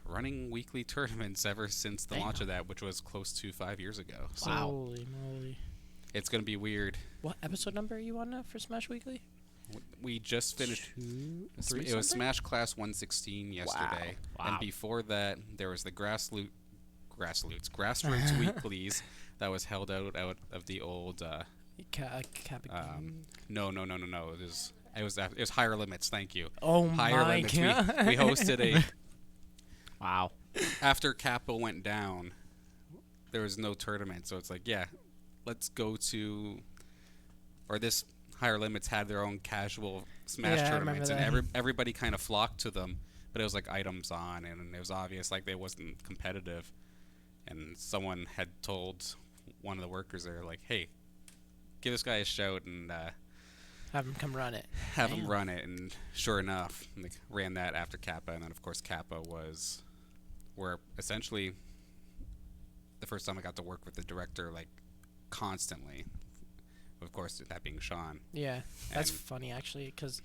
running weekly tournaments ever since the launch of that, which was close to 5 years ago. So Holy moly. it's going to be weird. What episode number are you on now for Smash Weekly? We just finished. Three It was something? Smash Class 116 yesterday, and before that, there was the grassroots weeklies that was held out of the old. No. It was Higher Limits. Thank you. Oh Higher my Limits. god. We hosted a. Wow. After Kappa went down, there was no tournament, so it's like, yeah, let's go to. Or this Higher Limits had their own casual Smash Yeah, I tournaments, and remember everybody kind of flocked to them. But it was like items on, and it was obvious like they wasn't competitive. And someone had told one of the workers there, like, hey, give this guy a shout and Have him come run it. have him run it. And sure enough, they ran that after Kappa. And then, of course, Kappa was where essentially the first time I got to work with the director, like, constantly. Of course, that being Sean. Yeah, that's And- funny actually, because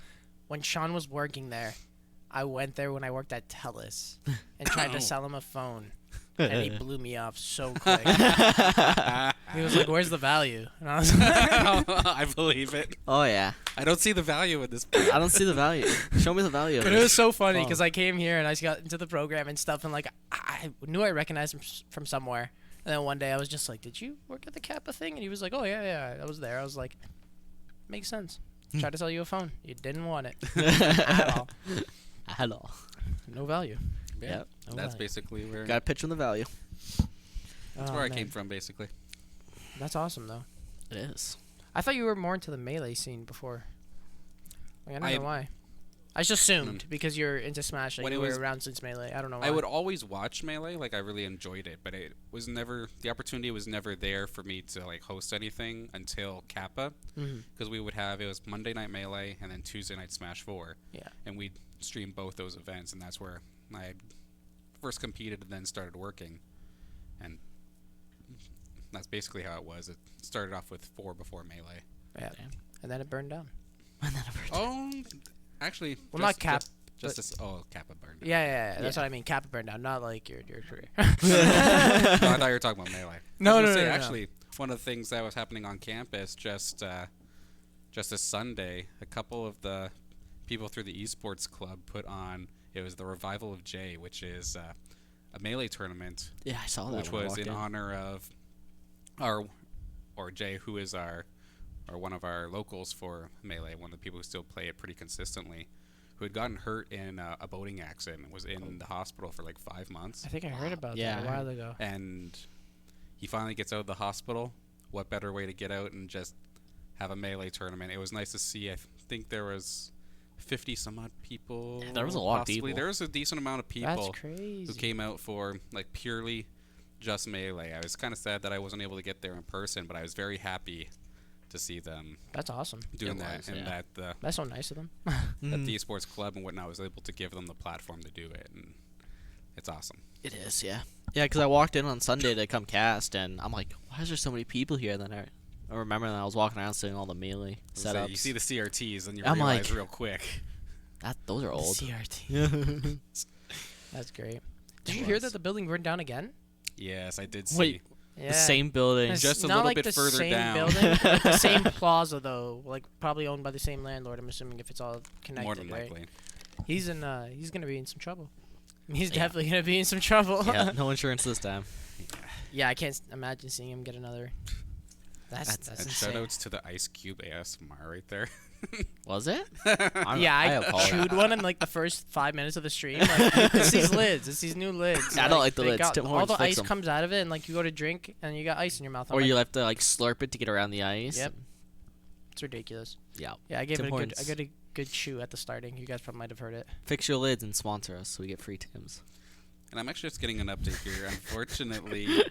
when Sean was working there, I went there when I worked at TELUS and tried to sell him a phone, and he blew me off so quick. He was like, "Where's the value?" And I was like, I believe it. Oh yeah. I don't see the value in this. I don't see the value. Show me the value. Of But it was so funny phone. because I came here and I got into the program and stuff, and like I knew I recognized him from somewhere. And then one day I was just like, "Did you work at the Kappa thing?" And he was like, "Oh yeah, I was there." I was like, "Makes sense." Tried to sell you a phone, you didn't want it at all. Hello. No value. Yep. No That's value. basically where Got to pitch on the value. that's Oh, where I man. came from, basically. That's awesome though. It is. I thought you were more into the melee scene before. Like, I don't I- know why. I just assumed because you're into Smash, like When you it were was- around since melee. I don't know why. I would always watch Melee, like I really enjoyed it, but it was never the opportunity was never there for me to like host anything until Kappa, because we would have it was Monday night Melee and then Tuesday night Smash 4. Yeah. And we'd stream both those events, and that's where I had first competed and then started working, and that's basically how it was. It started off with 4 before Melee. Yeah. Damn. And then it burned down. And then a birthday. Oh, actually. Well, not Cap. Just this. Oh, Kappa burned. Yeah. That's what I mean. Kappa burn down, not like your career. No, I thought you were talking about Melee. No, I was gonna no, say, no, no. Actually, one of the things that was happening on campus just this Sunday, a couple of the people through the esports club put on. It was the Revival of Jay, which is a Melee tournament, Yeah, I saw that. which when I was walked in honor of Jay, who is our one of our locals for Melee, one of the people who still play it pretty consistently, who had gotten hurt in a boating accident, and was in the hospital for like 5 months. I think I heard about Yeah, that a while ago. And he finally gets out of the hospital. What better way to get out and just have a Melee tournament? It was nice to see. I think there was 50 some odd people. Yeah, there was a lot of possibly. people. There was a decent amount of That's people crazy. who came out for like purely just Melee. I was kind of sad that I wasn't able to get there in person, but I was very happy to see them That's awesome. doing It that, was, and yeah. That's so nice of them. that the esports club and whatnot was able to give them the platform to do it, and it's awesome. It is, yeah. Yeah, because I walked in on Sunday to come cast, and I'm like, why is there so many people here? Then I remember that I was walking around seeing all the Melee So setups. you see the CRTs, and you I'm realize like- real quick. Those are old. CRT. That's great. Did you hear that the building burned down again? Yes, I did see. Wait, Yeah. the same building. It's Just a not little like bit the further same down. Building, like the same plaza though, like probably owned by the same landlord. I'm assuming if it's all connected, More than right? likely. He's gonna be in some trouble. He's Yeah. definitely gonna be in some trouble. Yeah, no insurance this time. Yeah, I can't imagine seeing him get another. That's And insane. shoutouts to the Ice Cube ASMR right there. Was it? Yeah, I apologize. chewed one in like the first 5 minutes of the stream. Like, it's these lids. It's these new lids. I don't like the they lids. got- Tim all Hortons the fix ice 'em. comes out of it, and like you go to drink, and you got ice in your mouth. I'm Or like, you have to like slurp it to get around the ice. Yep. It's ridiculous. Yeah. Yeah, I gave Tim it a Hortons. good chew at the starting. You guys probably might have heard it. Fix your lids and sponsor us so we get free Tims. And I'm actually just getting an update here. Unfortunately,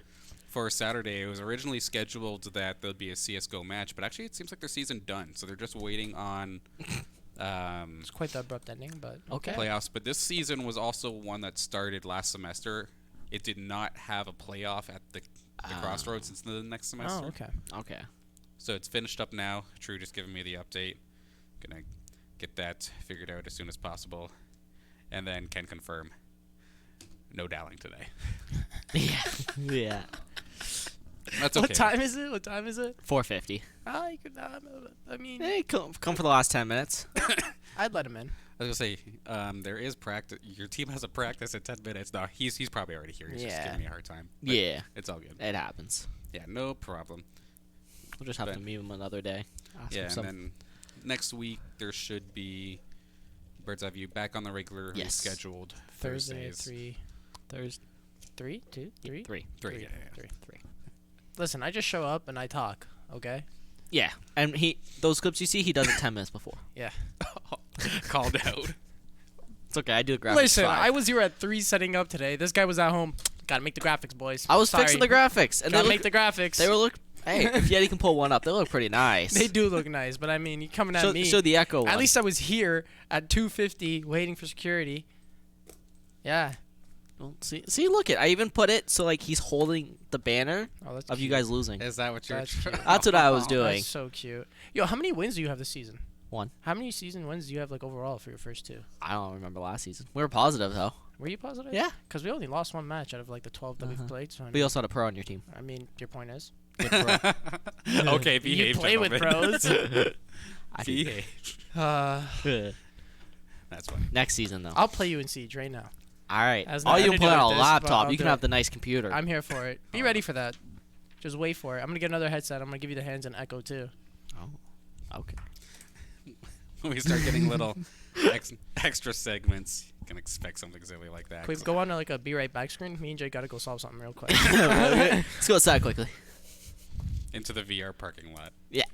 for Saturday, it was originally scheduled that there'll be a CS:GO match, but actually it seems like their season done. So they're just waiting on It's quite the abrupt ending, but okay. playoffs. But this season was also one that started last semester. It did not have a playoff at the Crossroads until the next semester. Oh, okay. Okay. So it's finished up now. True just giving me the update. Gonna get that figured out as soon as possible, and then can confirm. No Dowling today. Yeah. Yeah. That's okay. What time is it? 450. Ah, you could. I mean, Hey, come for the last 10 minutes. I'd let him in. I was gonna say, there is practice. Your team has a practice at 10 minutes. No, he's probably already here. He's just Yeah. giving me a hard time. But Yeah. it's all good. It happens. Yeah, no problem. We'll just have to But- meet him another day. Ask him Yeah, and some- then next week there should be Bird's Eye View back on the regular Yes. scheduled Thursday at Thursdays. 3. Thursday. 3, 2, 3, 3. Three, Three. yeah, yeah. 3. Listen, I just show up and I talk. Okay. Yeah, and those clips you see, he does it 10 minutes before. Yeah. Called out. It's okay. I do the graphics. Listen, 5. I was here at 3 setting up today. This guy was at home. Gotta make the graphics, boys. I was Sorry. fixing the graphics, and Gotta they make look. the graphics. They look. Hey, if Yeti can pull one up, they look pretty nice. They do look nice, but I mean, you coming at me. Show the echo. At one. least I was here at 2:50 waiting for security. Yeah. Well, see, look it. I even put it so like he's holding the banner Oh, that's of you cute. guys losing. Is that what you're? That's cute. That's what I was doing. That's so cute. Yo, how many wins do you have this season? 1. How many season wins do you have like overall for your first 2? I don't remember last season. We were positive though. Were you positive? Yeah. Because we only lost 1 match out of like the 12 that Uh-huh. we've played. So But you also had a pro on your team. I mean, your point is, Okay, behave. you play with gentlemen. pros. Behave. That's funny. Next season though. I'll play you in Siege right now. All right. Has All you nothing can to play do on with a this, but laptop. I'll You can do have it. the nice computer. I'm here for it. Be ready for that. Just wait for it. I'm gonna get another headset. I'm gonna give you the hands and echo too. Okay. When we start getting little extra segments, you can expect something silly like that. Can we go on to like a be right back screen? Me and Jay gotta go solve something real quick. Let's go outside quickly. Into the VR parking lot. Yeah.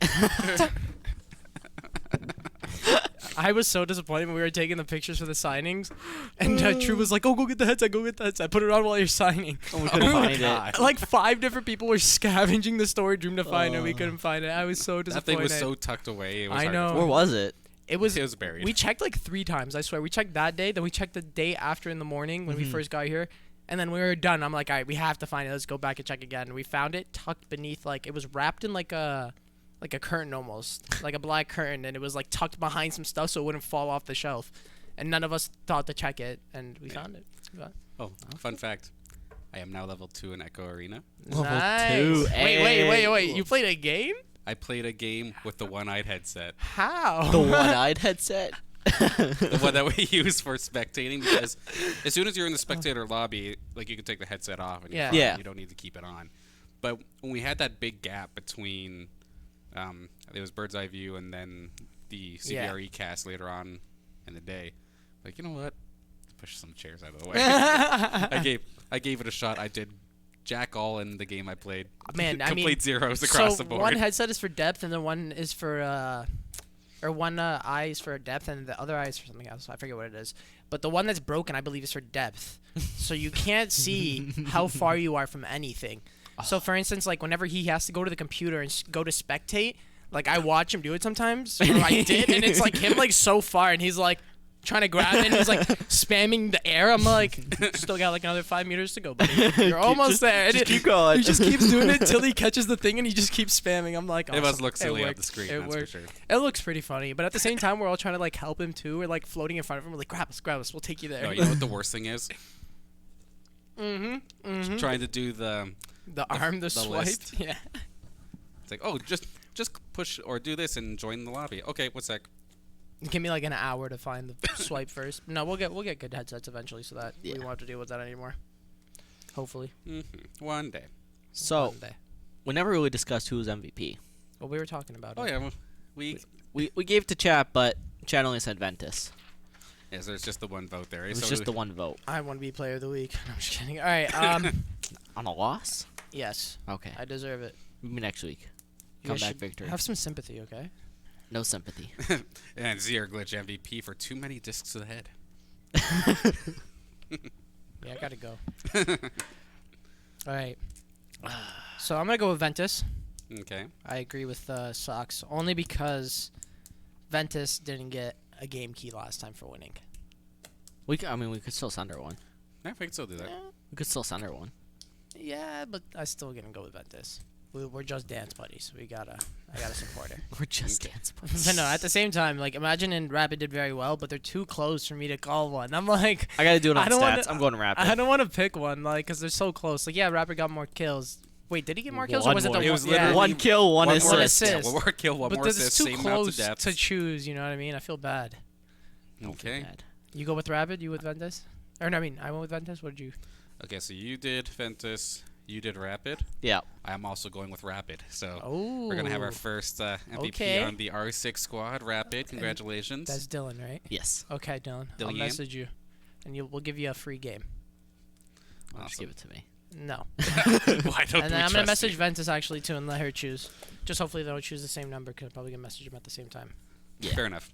I was so disappointed when we were taking the pictures for the signings, and True was like, "Oh, go get the headset. Go get the headset. Put it on while you're signing." Oh, we couldn't find it. God. Like 5 different people were scavenging the storage room to find it. We couldn't find it. I was so That disappointed. thing was so tucked away. It was I hard to know. find. Where was it? It was. It was buried. We checked like 3 times. I swear. We checked that day. Then we checked the day after in the morning when we Mhm. first got here. And then we were done. I'm like, all right, we have to find it. Let's go back and check again. And we found it tucked beneath, like, it was wrapped in like like a curtain almost, like a black curtain, and it was like tucked behind some stuff so it wouldn't fall off the shelf. And none of us thought to check it, and we found it. Oh, fun fact. I am now level 2 in Echo Arena. Level Nice. 2. Wait. You played a game? I played a game with the one-eyed headset. How? The one-eyed headset. The one that we use for spectating, because as soon as you're in the spectator lobby, like you can take the headset off and you're Yeah. fine. Yeah. You don't need to keep it on. But when we had that big gap between it was Bird's Eye View and then the CBRE cast later on in the day, like, you know what? Push some chairs out of the way. I gave it a shot. I did jack all in the game I played. Man, I Complete mean, zeros across so the board. one headset is for depth, and then one is for or one eye is for depth, and the other eye is for something else. I forget what it is. But the one that's broken, I believe, is for depth. So you can't see how far you are from anything. So, for instance, like whenever he has to go to the computer and go to spectate, like I watch him do it sometimes, or I did, and it's like him like so far, and he's like trying to grab it, and he's like spamming the air. I'm like, still got like another 5 meters to go, buddy. You're almost there. Just keep going. He just keeps doing it until he catches the thing, and he just keeps spamming. I'm like, It must awesome. look silly on worked. the screen, It that's for worked. sure. It looks pretty funny, but at the same time, we're all trying to like help him too. We're like floating in front of him. We're like, grab us, we'll take you there. No, you know what the worst thing is? Mm-hmm. Trying to do the arm, the swipe. list. Yeah. It's like, oh, just push or do this and join the lobby. Okay, one sec. Give me like an hour to find the swipe first. No, we'll get good headsets eventually, so that we won't have to deal with that anymore. Hopefully. One day. So, One day. we never really discussed who was MVP. Well, we were talking about Oh it. yeah, well, we We gave it to chat, but chat only said Ventus. yes, there's just the one vote there. It was So just the one vote. I want to be player of the week. No, I'm just kidding. All right. On a loss? Yes, Okay. I deserve it. Maybe next week. You guys Comeback should victory. Have some sympathy, okay? No sympathy. and Zero Glitch MVP for too many discs to the head. Yeah, I gotta go. All right. So I'm gonna go with Ventus. Okay. I agree with Sox only because Ventus didn't get a game key last time for winning. we could still send her one. I think still do that. We could still send her one. Yeah, but I still gonna go with Ventus. We're just dance buddies. I gotta support her. We're just dance But buddies. no, at the same time, like Imagine and Rapid did very well, but they're too close for me to call one. I'm like, I gotta do it on I don't stats. wanna- I'm going Rapid. I don't want to pick one, like, cause they're so close. Like, yeah, Rapid got more kills. Wait, did he get more kills, or One was it more. the It one? was Yeah. literally one kill, one more assist. Yeah, assist. one more kill, one But more this assist, is too same amount of close depth. to choose. You know what I mean? I feel bad. Okay. Bad. You go with Rapid. You with Ventus? Or no, I mean, I went with Ventus. What did you? Okay, so you did Ventus, you did Rapid. Yeah. I am also going with Rapid. So Oh, we're gonna have our first MVP Okay. on the R6 squad. Rapid, congratulations. That's Dylan, right? Yes. Okay, Dylan. I'll Dylan? message you, and we'll give you a free game. Just Awesome. give it to me. No. Why don't And we then I'm gonna trust message you? Ventus actually too, and let her choose. Just hopefully they don't choose the same number, because I'm probably gonna message them at the same time. Yeah. Fair enough.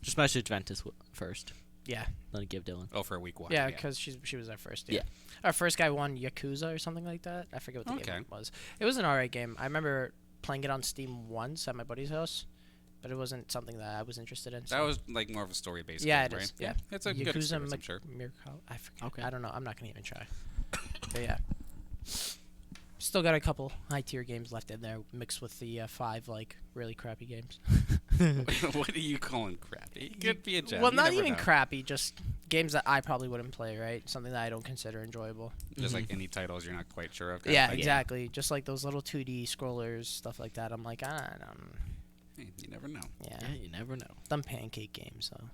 Just message Ventus first. Yeah. Then give Dylan. Oh, for a week one. Yeah, because she was there first. Yeah. Our first guy won Yakuza or something like that. I forget what the Okay. game was. It was an alright game. I remember playing it on Steam once at my buddy's house, but it wasn't something that I was interested in. That so- was like more of a story-based Yeah, game, it right? is, yeah. It's a good Yakuza experience, I'm sure. Miracle. I forget. Okay. I don't know. I'm not gonna even try. But yeah. Still got a couple high tier games left in there, mixed with the 5 like really crappy games. What are you calling crappy? It could be a gem. Well, you not never even know. crappy, just games that I probably wouldn't play, right? Something that I don't consider enjoyable. Just Mhm. like any titles you're not quite sure of. kind of Yeah, thing. exactly. Just like those little 2D scrollers, stuff like that. I'm like, I don't. Hey, you never know. Yeah, Yeah, you never know. them pancake games though.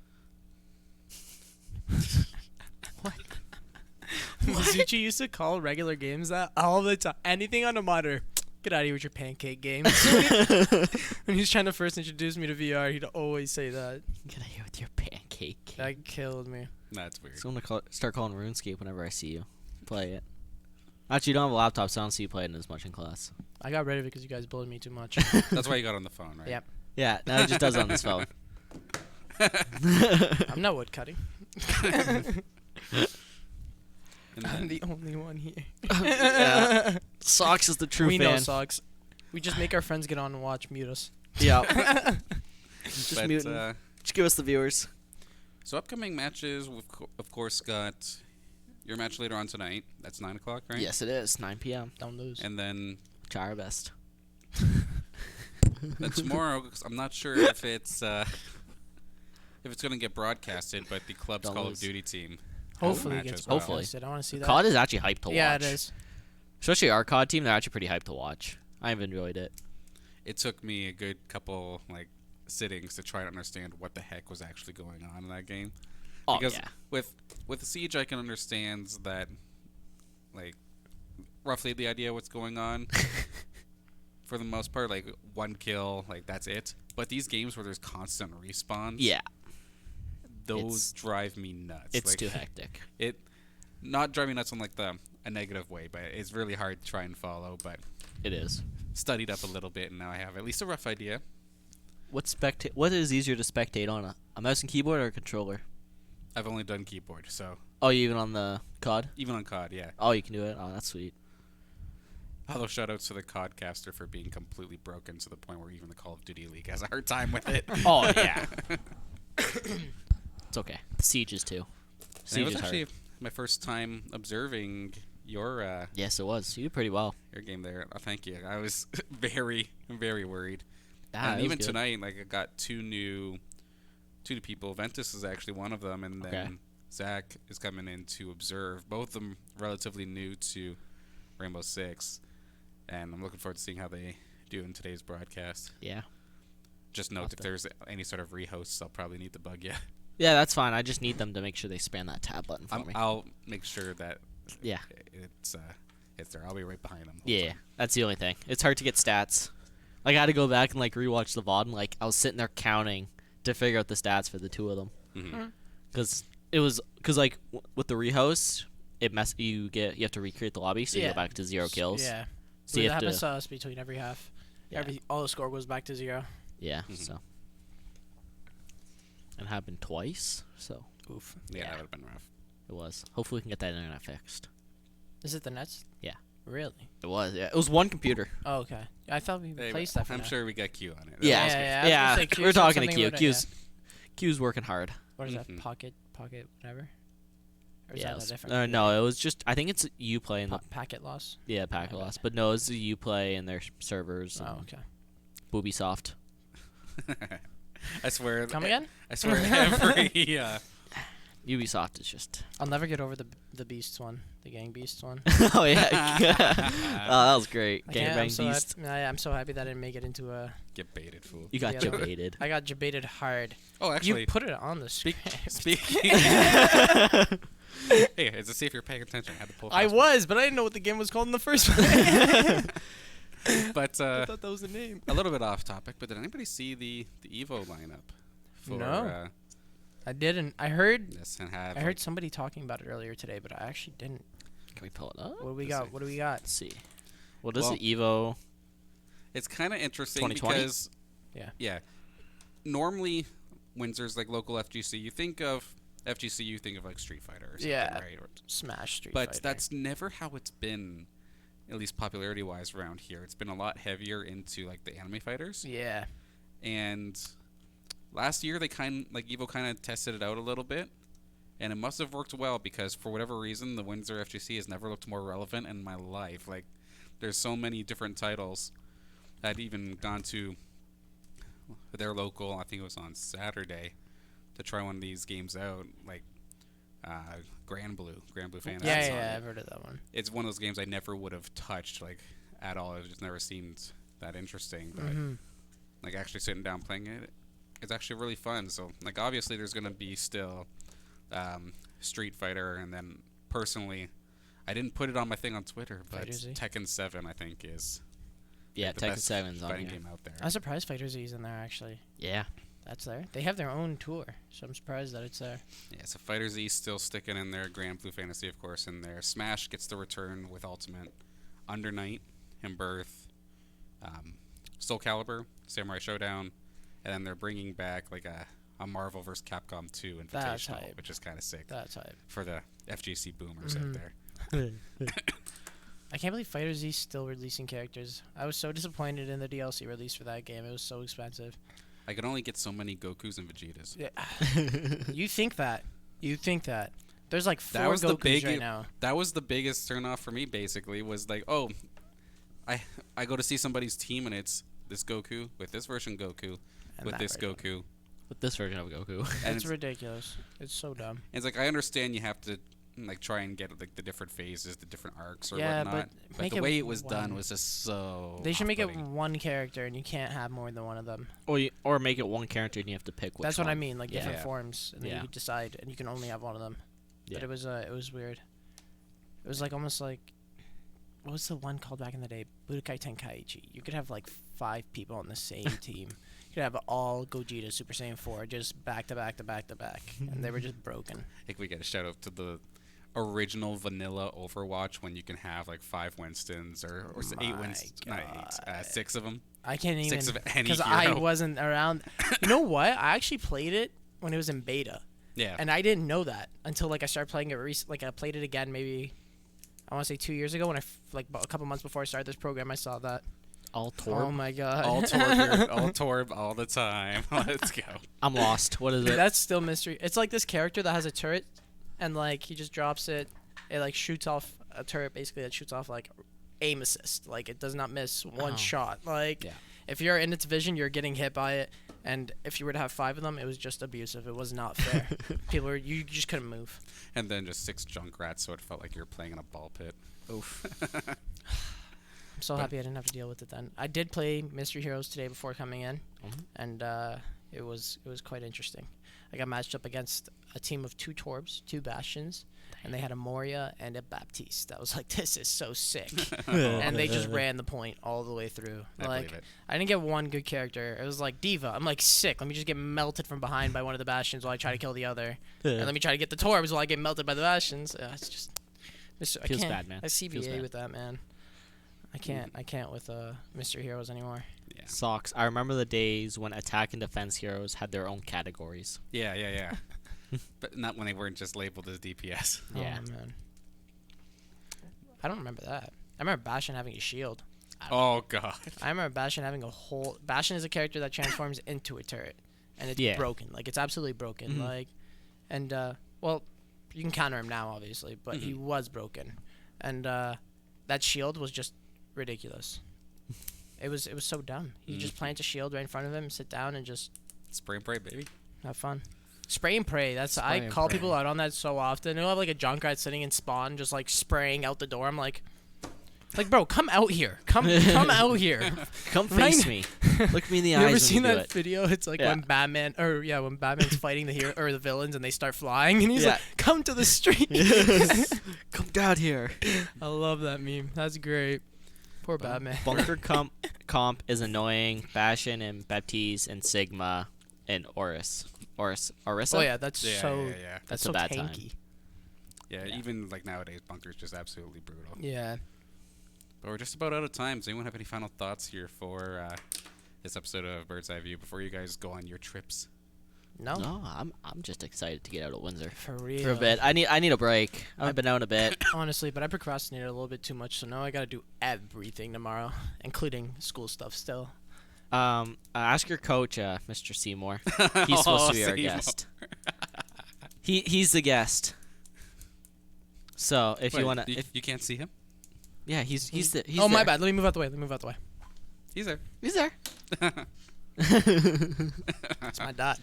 What? Mizuchi used to call regular games that all the time. Anything on a monitor. Get out of here with your pancake games. When he's trying to first introduce me to VR, he'd always say that. Get out here with your pancake. That killed me. That's weird. So I'm gonna start calling RuneScape whenever I see you play it. Actually, you don't have a laptop, so I don't see you playing as much in class. I got rid of it because you guys bullied me too much. That's why you got on the phone, right? Yep. Yeah, now he just does it on his phone. I'm not woodcutting. And I'm then, the only one here. Yeah. Socks is the true we fan. know socks. We just make our friends get on and watch, mute us. Yeah. Just but, mute. Just give us the viewers. so upcoming matches, we've of course got your match later on tonight. That's 9 o'clock, right? Yes, it is 9 p.m. Don't lose. And then Try our best. tomorrow, 'cause I'm not sure if it's going to get broadcasted, but the club's Don't Call lose. of Duty team. Hopefully has a it match gets as well. Hopefully. broadcasted. I want to see that. COD is actually hyped to watch. Yeah, it is. Especially our COD team, they're actually pretty hyped to watch. I've enjoyed it. It took me a good couple sittings to try to understand what the heck was actually going on in that game. Oh, Because yeah. with the Siege, I can understand that, roughly the idea of what's going on. For the most part, one kill, that's it. But these games where there's constant respawns, Yeah. those drive me nuts. It's too hectic. It not drive me nuts in a negative way, but it's really hard to try and follow. But It is. studied up a little bit, and now I have at least a rough idea. What is easier to spectate on, a mouse and keyboard or a controller? I've only done keyboard, so Oh, you even on the COD? even on COD, yeah. Oh, you can do it? Oh, that's sweet. Although shoutouts to the CODcaster for being completely broken to the point where even the Call of Duty League has a hard time with it. Oh, yeah. It's okay. The Sieges, too. And it Siege was is hard. actually my first time observing your Yes, it was. You did pretty well. your game there. Oh, thank you. I was very, very worried. Ah, And it was even good. tonight, I got two new people. Ventus is actually one of them, and then Okay. Zach is coming in to observe. Both of them relatively new to Rainbow Six, and I'm looking forward to seeing how they do in today's broadcast. Yeah. Just note if there's any sort of rehosts, I'll probably need to bug you. Yeah, that's fine. I just need them to make sure they spam that tab button for me. I'll make sure that Yeah. it's there. I'll be right behind them. Yeah, that's the only thing. It's hard to get stats. I had to go back and rewatch the VOD, and I was sitting there counting to figure out the stats for the two of them. Mm-hmm. Because with the rehost, you have to recreate the lobby, so you Yeah. go back to 0 kills. Yeah. So you that have happens to, to us between every half. Yeah. All the score goes back to 0. yeah. Mhm. So it happened twice, so Oof. Yeah, Yeah. that would have been rough. it was. Hopefully, we can get that internet fixed. Is it the Nets? Yeah. Really? It was. Yeah, it was one computer. Oh, okay. I thought we Hey, replaced that for I'm now. sure we got Q on it. Yeah, I was gonna say Q we're said talking to something Q. about it, Q's working hard. What is that? Mhm. Pocket, whatever? Or is Yeah, that it was- a different? no, it was just. I think it's Uplay and Packet loss? yeah, Packet Okay. loss, but no, it's the Uplay and their servers. Oh, and okay. Ubisoft. I swear. Come again? I swear every Ubisoft is just. I'll never get over the Beasts one, the Gang Beasts one. Oh yeah. Oh, that was great. I can't- I'm Gangbang so Beast. I'm so happy that I didn't make it into a. get baited, fool. You got Yeah. debated. I got debated hard. Oh, actually, You put it on the speak, script. speaking. Hey, it's to see if you're paying attention. I had to pull. I fast was, but I didn't know what the game was called in the first place. But I thought that was the name. a little bit off topic. But did anybody see the Evo lineup for No. I didn't. I heard. this and have? I heard somebody talking about it earlier today, but I actually didn't. Can we pull it up? What do we Let's got? see. What do we got? Let's see. What is Well, the Evo? It's kind of interesting 2020? because Yeah. yeah. Normally, Windsor's local FGC. You think of FGC, you think of Street Fighter or something, Yeah. right? Smash Street But Fighter. that's never how it's been, at least popularity-wise around here. It's been a lot heavier into the anime fighters. Yeah. And last year they Evo kind of tested it out a little bit, and it must have worked well because for whatever reason the Windsor FGC has never looked more relevant in my life. There's so many different titles. I'd even gone to their local, I think it was on Saturday, to try one of these games out, Grand Blue Fantasy. Yeah, is on yeah, it. I've heard of that one. It's one of those games I never would have touched at all. It just never seemed that interesting. But Mhm. actually sitting down playing it, it's actually really fun. So obviously there's gonna be still Street Fighter, and then personally, I didn't put it on my thing on Twitter, but Fighter Z? Tekken 7 I think is Yeah, the Tekken best 7's on fighting here. game out there. I'm surprised Fighter Z's in there actually. Yeah. That's there. They have their own tour, so I'm surprised that it's there. Yeah, so Fighter Z still sticking in there. Grand Blue Fantasy, of course, in there. Smash gets the return with Ultimate. Under Night, Birth, Soul Calibur, Samurai Showdown, and then they're bringing back a Marvel vs. Capcom 2 That's Invitational, hype. which is kind of sick That's hype. for the FGC boomers Mhm. out there. I can't believe Fighter Z's still releasing characters. I was so disappointed in the DLC release for that game. It was so expensive. I can only get so many Gokus and Vegetas. Yeah. You think that? You think that? There's like 4 That was the Gokus big- right now. That was the biggest turnoff for me, basically, was oh, I go to see somebody's team and it's this Goku, with this version Goku, And with that this version. Goku. With this version of Goku. And It's ridiculous. It's so dumb. it's like I understand you have to like try and get like the different phases, the different arcs or Yeah, whatnot. but But make the it way it was done one. was just so. They should make it off-putting. one character, and you can't have more than one of them. Or make it one character and you have to pick which That's what I one. mean, like Yeah. different Yeah. forms, and then Yeah. you decide, and you can only have one of them. Yeah. But it was weird. It was like almost like, what was the one called back in the day? Budokai Tenkaichi. You could have like 5 people on the same team. You could have all Gogeta Super Saiyan 4 just back to back to back to back, and they were just broken. I think we get a shout out to the original vanilla Overwatch when you can have like 5 Winstons or My 8 Winstons, not 8, 6 of them. I can't even, 6 of any because I hero. wasn't around. You know what? I actually played it when it was in beta. Yeah. And I didn't know that until like I started playing it I played it again maybe I want to say 2 years ago when like a couple months before I started this program. I saw that. All Oh Torb. my god. all Torb, all Torb, all the time. Let's go. I'm lost. What is Dude, it? that's still mystery. It's like this character that has a turret, and like he just drops it. It like shoots off a turret basically that shoots off like aim assist. Like it does not miss one Oh. shot. Like Yeah. if you're in its vision, you're getting hit by it. And if you were to have 5 of them, it was just abusive. It was not fair. You just couldn't move. And then just 6 Junkrats, so it felt like you were playing in a ball pit. Oof. I'm so happy I didn't have to deal with it then. I did play Mystery Heroes today before coming in, and it was quite interesting. I got matched up against a team of 2 Torbs, 2 Bastions, and they had a Moria and a Baptiste. I was like, this is so sick. And they just ran the point all the way through. I Like, believe it. I didn't get one good character. It was like Diva. I'm like, sick. Let me just get melted from behind by one of the Bastions while I try to kill the other. And let me try to get the Torbs while I get melted by the Bastions. It's just... I Feels can't, bad, man. I Feels CBA bad. with that, man. I can't with Mystery Heroes anymore. Yeah. Socks. I remember the days when attack and defense heroes had their own categories. Yeah. But not when they weren't just labeled as DPS. Yeah. Oh, man. I don't remember that. I remember Bastion having a shield. Oh god. I remember Bastion having a whole... Bastion is a character that transforms into a turret. And it's Yeah. broken. Like, it's absolutely broken. Like, and, well, you can counter him now, obviously. But he was broken. And, that shield was just ridiculous. It was so dumb. You just plant a shield right in front of him, sit down, and just Spray and pray, baby. have fun. Spray and pray. That's Spray I and call pray. people out on that so often. They'll have like a Junkrat sitting in spawn, just like spraying out the door. I'm like, bro, come out here. Come out here. Come Right face n- me. Look me in the You eyes ever when seen you do that it. video? It's like Yeah. when Batman's fighting the hero or the villains and they start flying and he's Yeah. like, come to the street. Come down here. I love that meme. That's great. Poor Batman. Bunker comp is annoying. Bastion and Baptiste and Sigma and Orisa. Oh yeah, that's Yeah, so yeah. that's That's so a bad time. tanky. Yeah, Yeah. even like nowadays, Bunker's just absolutely brutal. Yeah. But we're just about out of time. Does anyone have any final thoughts here for this episode of Bird's Eye View before you guys go on your trips? No. No, I'm just excited to get out of Windsor For real. for a bit. I need a break. I've been out a bit. Honestly, but I procrastinated a little bit too much, so now I gotta do everything tomorrow, including school stuff still. Ask your coach, Mr. Seymour. He's supposed to be our Seymour. guest. He's the guest. So if Wait, you wanna, you can't see him. yeah, he's Oh, my there. bad. Let me move out the way. He's there. He's there. It's my dad.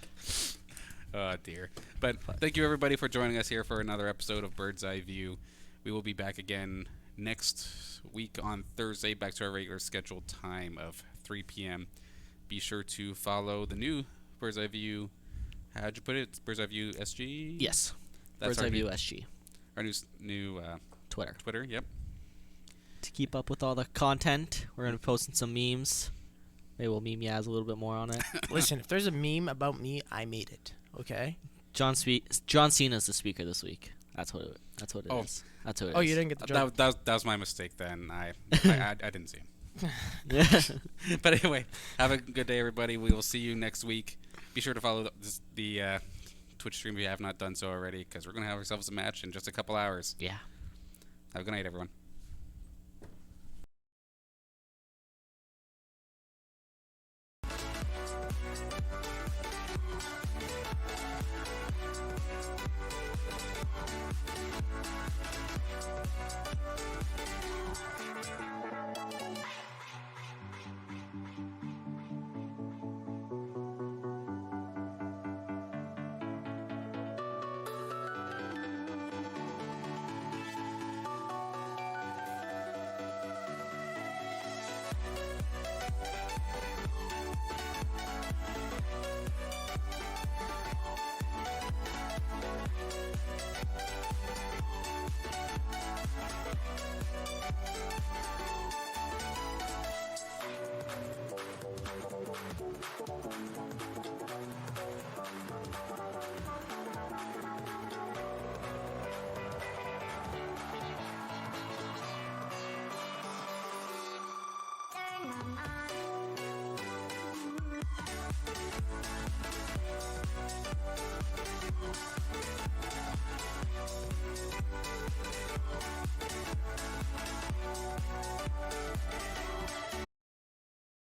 Oh dear. But thank you everybody for joining us here for another episode of Bird's Eye View. We will be back again next week on Thursday, back to our regular scheduled time of 3 p.m. Be sure to follow the new Bird's Eye View. How'd you put it? It's Bird's Eye View SG. Yes. That's Bird's our Eye View new, SG. our new Twitter. Twitter. Yep. To keep up with all the content, we're gonna be posting some memes. Maybe we'll meme Yaz a little bit more on it. Listen, if there's a meme about me, I made it. Okay. John Cena's the speaker this week. That's what it is. Oh. That's what it is. Oh, you didn't get the joke. That was my mistake then. I didn't see him. Yeah. But anyway, have a good day, everybody. We will see you next week. Be sure to follow the Twitch stream if you have not done so already, because we're going to have ourselves a match in just a couple hours. Yeah. Have a good night, everyone.